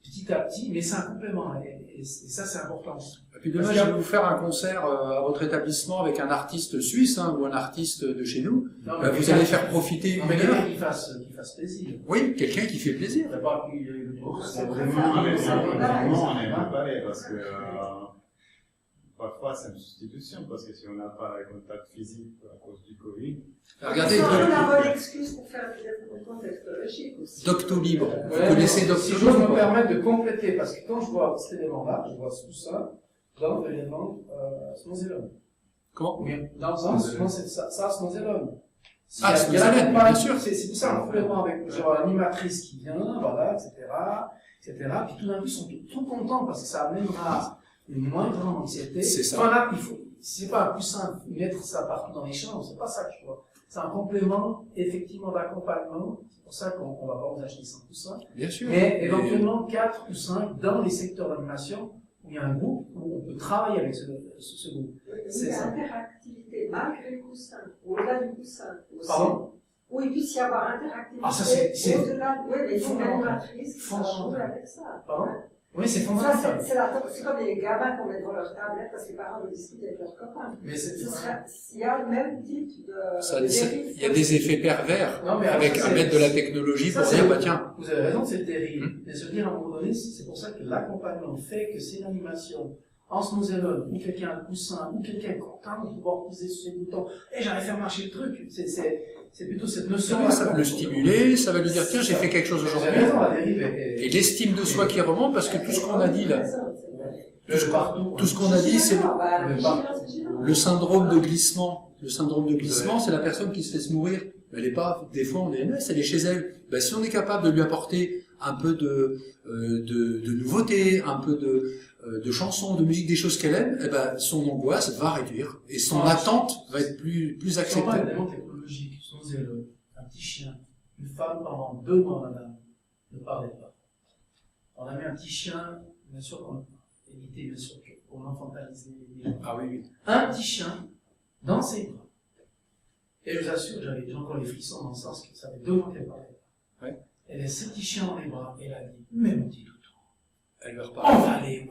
[SPEAKER 6] petit à petit, mais c'est un complément. Et ça, c'est important.
[SPEAKER 8] Et puis demain, je vais vous faire un concert à votre établissement avec un artiste suisse ou un artiste de chez nous. Vous allez faire profiter une heure.
[SPEAKER 6] Quelqu'un qui fasse plaisir.
[SPEAKER 8] Oui, quelqu'un qui fait plaisir.
[SPEAKER 3] C'est vraiment, on est préparé parce que parfois c'est une substitution, parce que si on n'a pas le contact physique à cause du Covid.
[SPEAKER 7] Regardez, c'est la bonne excuse pour faire du développement technologique aussi.
[SPEAKER 8] Doctolib. Vous connaissez Doctolib?
[SPEAKER 6] Si je me permettre de compléter, parce que quand je vois cet élément-là, je vois tout ça, dans l'élément Smozelon.
[SPEAKER 8] Comment?
[SPEAKER 6] Dans le sens, ça, Smozelon.
[SPEAKER 8] Ah, Smozelon, bien sûr.
[SPEAKER 6] C'est tout ça un complément avec genre l'animatrice qui vient, voilà, etc. Puis tout d'un coup, ils sont tout contents parce que ça amènera une moindre anxiété.
[SPEAKER 8] C'est ça.
[SPEAKER 6] Voilà, c'est pas un plus simple mettre ça partout dans les chambres, c'est pas ça que je vois. C'est un complément, effectivement, d'accompagnement. C'est pour ça qu'on va pas vous acheter 100 coussins.
[SPEAKER 8] Bien sûr.
[SPEAKER 6] Mais éventuellement 4 ou 5 dans les secteurs d'animation où il y a un groupe où on peut travailler avec ce groupe.
[SPEAKER 7] C'est interactivité, malgré le coussin, au-delà du coussin.
[SPEAKER 6] Pardon?
[SPEAKER 7] Où il puisse y avoir interactivité.
[SPEAKER 6] Ah, ça c'est
[SPEAKER 7] au-delà. Oui, mais il faut une animatrice qui va jouer avec ça.
[SPEAKER 6] Pardon? Oui, c'est fondamental.
[SPEAKER 7] C'est comme les gamins qu'on met devant leur tablette parce que les parents veulent discuter avec leurs copains.
[SPEAKER 6] Mais
[SPEAKER 7] il y a le même type de.
[SPEAKER 8] Il y a des effets pervers avec à mettre de la technologie pour dire, bah tiens.
[SPEAKER 6] Vous avez raison, c'est terrible. Mais se dire à un moment donné, c'est pour ça que l'accompagnement fait que c'est l'animation Hans Moselon, ou quelqu'un a un coussin, ou quelqu'un est content de pouvoir poser sur ses boutons, et j'arrive à faire marcher le truc. C'est plutôt cette notion.
[SPEAKER 8] Ça va le stimuler, ça va lui dire tiens, j'ai fait quelque chose aujourd'hui. Et l'estime de soi qui remonte, parce que tout ce qu'on a dit là, tout ce qu'on a dit, c'est le syndrome de glissement. Le syndrome de glissement, c'est la personne qui se laisse mourir. Elle n'est pas, des fois, en DNS, elle est chez elle. Ben, si on est capable de lui apporter un peu de nouveauté, un peu de chansons, de musique, des choses qu'elle aime, eh ben, son angoisse va réduire et son attente va être plus acceptée.
[SPEAKER 6] C'est pas un élément technologique. Un petit chien, une femme pendant 2 mois, madame, ne parlait pas. On a mis un petit chien, bien sûr, pour éviter, bien sûr, pour l'enfantaliser les gens.
[SPEAKER 8] Ah oui, oui.
[SPEAKER 6] Un petit chien dans ses bras. Et je vous assure, j'ai encore les frissons dans le sens que ça fait 2 mois qu'elle parlait pas. Ouais. Elle a ce petit chien dans les bras, et elle a dit, mais mon petit toutou,
[SPEAKER 8] elle leur
[SPEAKER 6] parle. On va aller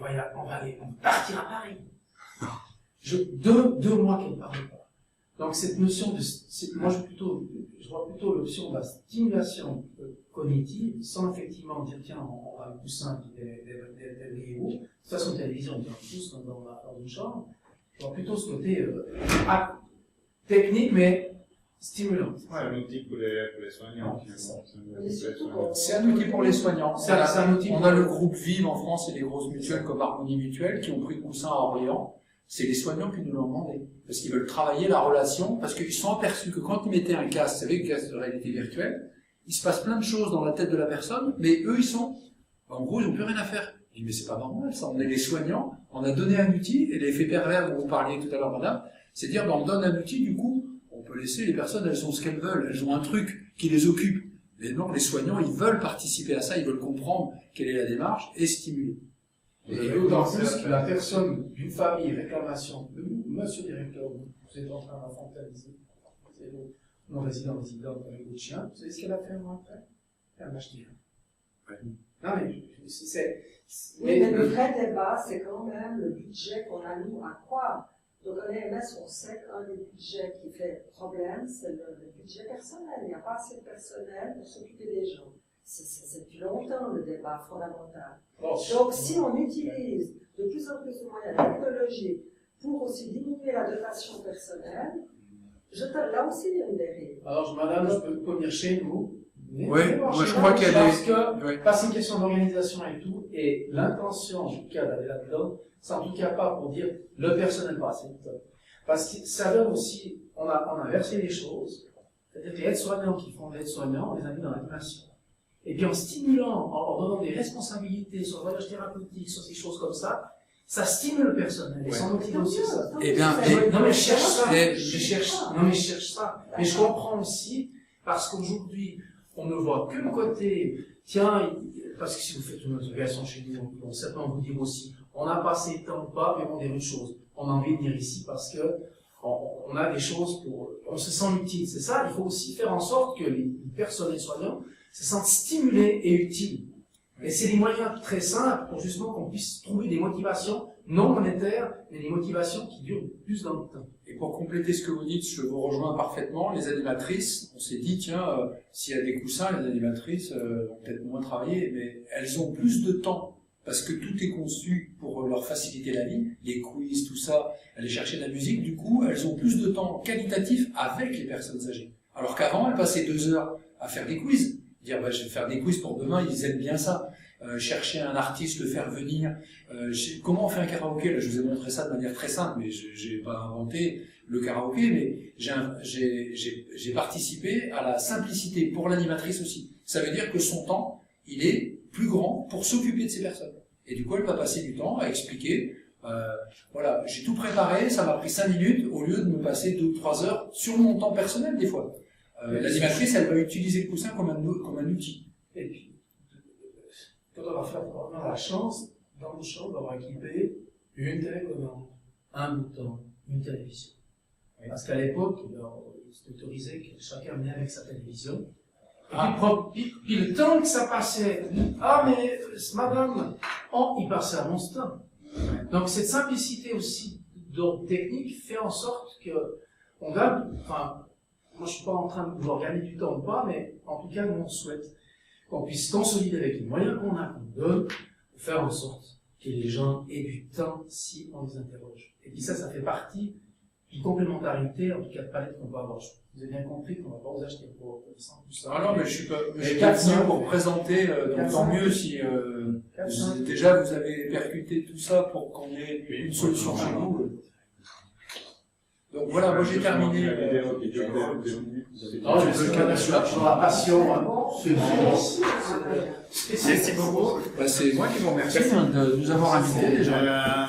[SPEAKER 6] partir à Paris. 2 mois qu'elle ne parlait pas. Donc cette notion moi je vois plutôt l'option de la stimulation cognitive, sans effectivement dire tiens, on va le coussin des héros. De toute façon, télévision, on est tous dans une chambre. Je vois plutôt ce côté technique, mais stimulant.
[SPEAKER 3] Ouais, un outil pour les soignants.
[SPEAKER 8] C'est un outil pour les soignants. On a le groupe Vive en France et les grosses mutuelles comme Harmonie Mutuelle qui ont pris le coussin à Orléans. C'est les soignants qui nous l'ont demandé. Parce qu'ils veulent travailler la relation, parce qu'ils sont aperçus que quand ils mettaient un casque, vous savez, un casque de réalité virtuelle, il se passe plein de choses dans la tête de la personne, mais eux, en gros, ils n'ont plus rien à faire. Je dis, mais c'est pas normal, ça. On est les soignants, on a donné un outil, et l'effet pervers dont vous parliez tout à l'heure, madame, c'est dire, on donne un outil, du coup, on peut laisser les personnes, elles ont ce qu'elles veulent, elles ont un truc qui les occupe. Mais non, les soignants, ils veulent participer à ça, ils veulent comprendre quelle est la démarche, et stimuler.
[SPEAKER 6] Et d'autant plus que la personne d'une famille réclamation, monsieur le directeur, vous êtes en train d'infantiliser, c'est le non-résident avec votre chien, vous savez ce qu'elle a fait un mois après? Elle m'a acheté un. Ouais. Non mais,
[SPEAKER 7] mais le vrai débat, c'est quand même le budget qu'on a nous à croire. Donc en EMS, on sait qu'un des budgets qui fait problème, c'est le budget personnel. Il n'y a pas assez de personnel pour s'occuper des gens. C'est depuis longtemps le débat fondamental. Donc si on utilise de plus en plus de moyens technologiques pour aussi diminuer la dotation personnelle, là aussi il y a une dérive.
[SPEAKER 6] Alors madame, je peux venir chez nous.
[SPEAKER 8] Oui, moi je crois qu'il y a
[SPEAKER 6] des... Parce c'est une question d'organisation et tout, et l'intention en tout cas d'aller là-dedans, c'est en tout cas pas pour dire le personnel pas assez. Parce que ça donne aussi, on a inversé les choses, c'est-à-dire que les aides-soignants qui font l'aide-soignant, on les a mis dans l'animation. Et puis en stimulant, en leur donnant des responsabilités sur le voyage thérapeutique, sur ces choses comme ça stimule le personnel. Et sans motiver aussi ça.
[SPEAKER 8] Eh bien,
[SPEAKER 6] non mais je cherche ça. Je cherche ça. Mais je comprends aussi, parce qu'aujourd'hui, on ne voit que le côté, tiens, parce que si vous faites une observation chez nous, on certainement vous dire aussi, on a passé tant de pas, mais on dit une chose. On a envie de venir ici parce que on a des choses on se sent utile. C'est ça, il faut aussi faire en sorte que les personnels soignants se sentent stimulés et utiles. Et c'est des moyens très simples pour justement qu'on puisse trouver des motivations non monétaires, mais des motivations qui durent plus dans le temps.
[SPEAKER 8] Et pour compléter ce que vous dites, je vous rejoins parfaitement, les animatrices, on s'est dit, tiens, s'il y a des coussins, les animatrices vont peut-être moins travailler, mais elles ont plus de temps, parce que tout est conçu pour leur faciliter la vie, les quiz, tout ça, aller chercher de la musique, du coup, elles ont plus de temps qualitatif avec les personnes âgées. Alors qu'avant, elles passaient 2 heures à faire des quiz, dire je vais faire des quiz pour demain, ils aiment bien ça. Chercher un artiste, le faire venir. Comment on fait un karaoké? Là, je vous ai montré ça de manière très simple, mais j'ai pas inventé le karaoké, mais j'ai participé à la simplicité pour l'animatrice aussi. Ça veut dire que son temps, il est plus grand pour s'occuper de ces personnes. Et du coup, elle va passer du temps à expliquer. Voilà, j'ai tout préparé, ça m'a pris 5 minutes au lieu de me passer 2 ou 3 heures sur mon temps personnel des fois. L'animatrice, elle va utiliser le coussin comme un outil.
[SPEAKER 6] Et puis, quand on a la chance, dans nos chambres, d'avoir équipé une télécommande, un bouton, une télévision. Parce qu'à l'époque, c'était autorisé que chacun venait avec sa télévision. Et puis le temps que ça passait, mais madame, il passait un bon temps. Donc cette simplicité aussi d'ordre technique fait en sorte que on gagne, moi je suis pas en train de vouloir gagner du temps ou pas, mais en tout cas nous on souhaite qu'on puisse consolider avec les moyens qu'on a, qu'on donne, pour faire en sorte que les gens aient du temps si on les interroge. Et puis ça fait partie d'une complémentarité, en tout cas de palette qu'on peut avoir. Vous avez bien compris qu'on ne va pas vous acheter pour ça.
[SPEAKER 8] Ah non, mais je suis pas venu pour présenter, donc tant mieux si déjà vous avez percuté tout ça pour qu'on ait une solution chez vous. Donc voilà, moi j'ai terminé.
[SPEAKER 6] Sur la passion,
[SPEAKER 1] Merci beaucoup.
[SPEAKER 8] C'est moi qui vous remercie de nous avoir invités déjà.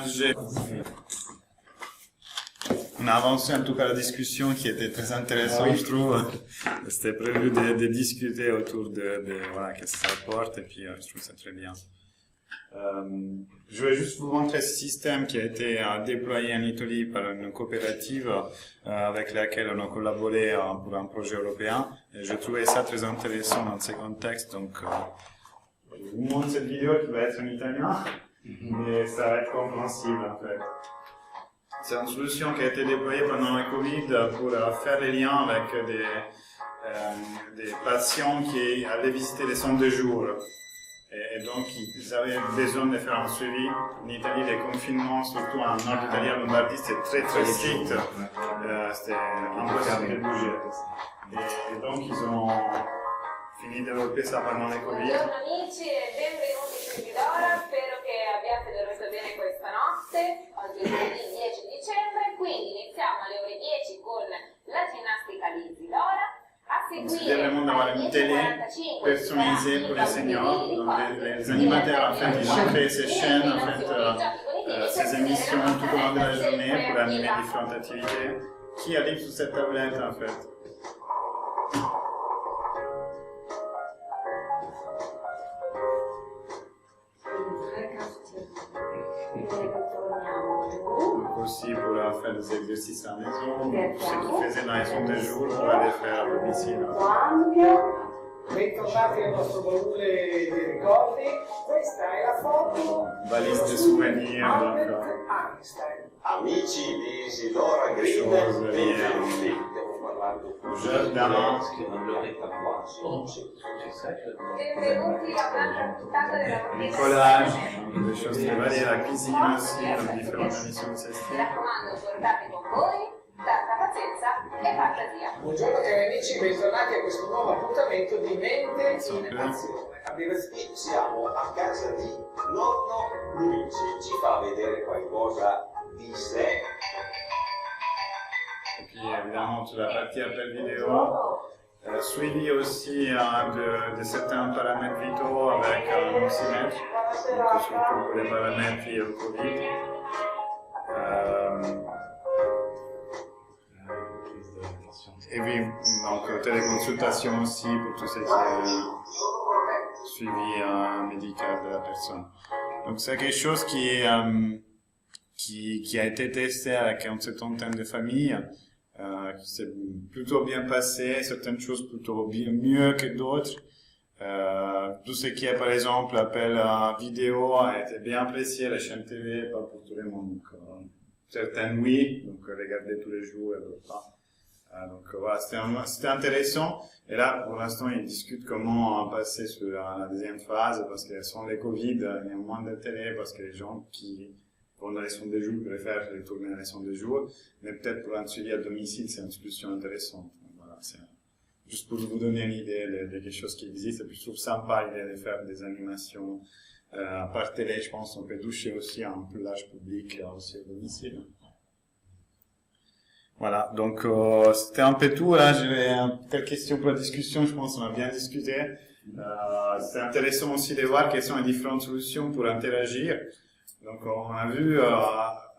[SPEAKER 1] On a avancé en tout cas la discussion qui était très intéressante, je trouve. C'était prévu de discuter autour de voilà, qu'est-ce que ça apporte, et puis je trouve ça très bien. Je vais juste vous montrer ce système qui a été déployé en Italie par une coopérative avec laquelle on a collaboré pour un projet européen. Et je trouvais ça très intéressant dans ce contexte. Donc, je vous montre cette vidéo qui va être en italien, mais ça va être compréhensible en fait. C'est une solution qui a été déployée pendant le Covid pour faire les liens avec des patients qui allaient visiter les centres de jour. Et donc, ils avaient besoin de faire un suivi. En Italie, les confinements, surtout en nord d'Italie, en Lombardie, c'était très très strict. C'était impossible de bouger. Et donc, ils ont fini de développer ça pendant le Covid.
[SPEAKER 11] Buongiorno amici e benvenuti su Vidora, spero che abbiate dormito bene questa notte. Oggi è lunedì 10 dicembre, quindi iniziamo alle ore 10 con la ginnastica di Isidora.
[SPEAKER 1] C'était vraiment d'avoir une télé personnalisée pour les seniors. Donc les animateurs en fait, ils ont créé ces chaînes, en fait, ces émissions tout au long de la journée pour animer différentes activités qui arrivent sur cette tablette en fait. Aussi pour faire des exercices à la maison, ce qu'ils faisaient dans les centres de jour, pour aller faire à domicile.
[SPEAKER 12] Bentornati al nostro baule dei ricordi, questa è la foto
[SPEAKER 1] valise de souvenirs, donc
[SPEAKER 13] amici di Isidora Green, benvenuti. Stiamo parlando
[SPEAKER 1] jardin,
[SPEAKER 11] Benvenuti a un'altra puntata della
[SPEAKER 1] du collage, des choses très variées, la cuisine aussi, dans différentes émissions de ce
[SPEAKER 11] Mi
[SPEAKER 1] style.
[SPEAKER 11] raccomando, portate con voi tanta pazienza e fantasia.
[SPEAKER 12] Buongiorno cari amici, bentornati a questo nuovo appuntamento di Mente in Azione. A Beverly
[SPEAKER 13] siamo a casa di nonno Luigi, ci fa vedere qualcosa di sé.
[SPEAKER 1] Et puis évidemment toute la partie appel vidéo, suivi aussi de certains paramètres vitaux avec un oxymètre, donc surtout pour les paramètres liés au Covid. Et oui, donc téléconsultation aussi pour tout ce qui est suivi médical de la personne. Donc c'est quelque chose qui a été testé avec une certaine de familles. C'est plutôt bien passé, certaines choses plutôt mieux que d'autres. Tout ce qui est par exemple appel vidéo a été bien apprécié, les chaînes TV, pas pour tout le monde. Donc, certaines oui, donc regarder tous les jours et d'autres pas. Donc voilà, c'était intéressant. Et là, pour l'instant, ils discutent comment passer sur la deuxième phase, parce que sans les Covid, il y a moins de télé, parce que les gens qui vont dans les centres de jour préfèrent retourner dans les centres de jour. Mais peut-être pour un suivi à domicile, c'est une solution intéressante. Voilà, c'est juste pour vous donner une idée de quelque chose qui existe. Et puis je trouve sympa l'idée de faire des animations par télé. Je pense qu'on peut toucher aussi un plus large public aussi à domicile. Voilà, donc c'était un peu tout. Là, j'avais quelques questions pour la discussion. Je pense qu'on a bien discuté. C'est intéressant aussi de voir quelles sont les différentes solutions pour interagir. Donc, on a vu,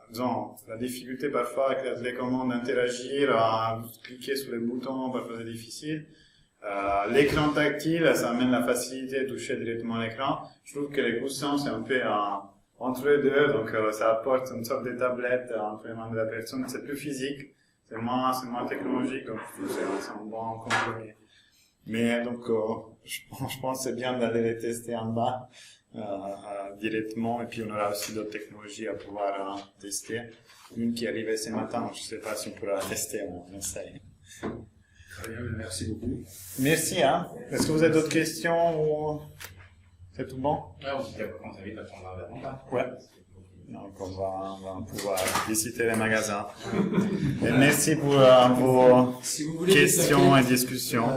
[SPEAKER 1] disons, la difficulté parfois avec la télécommande d'interagir, cliquer sur les boutons, parfois c'est difficile. L'écran tactile, ça amène la facilité de toucher directement l'écran. Je trouve que les coussins, c'est un peu entre les deux, donc ça apporte une sorte de tablette entre les mains de la personne. C'est plus physique. C'est moins technologique, donc je trouve que c'est un bon compromis. Mais donc, je pense que c'est bien d'aller les tester en bas directement, et puis on aura aussi d'autres technologies à pouvoir tester. Une qui est arrivée ce matin, je ne sais pas si on pourra tester, on essaye.
[SPEAKER 8] Très bien, merci beaucoup.
[SPEAKER 1] Merci. Est-ce que vous avez d'autres questions ou... C'est tout bon?
[SPEAKER 10] Ouais, on s'invite à prendre un verre en bas.
[SPEAKER 1] Ouais. Donc on va pouvoir visiter les magasins. Et merci pour vos questions et discussions.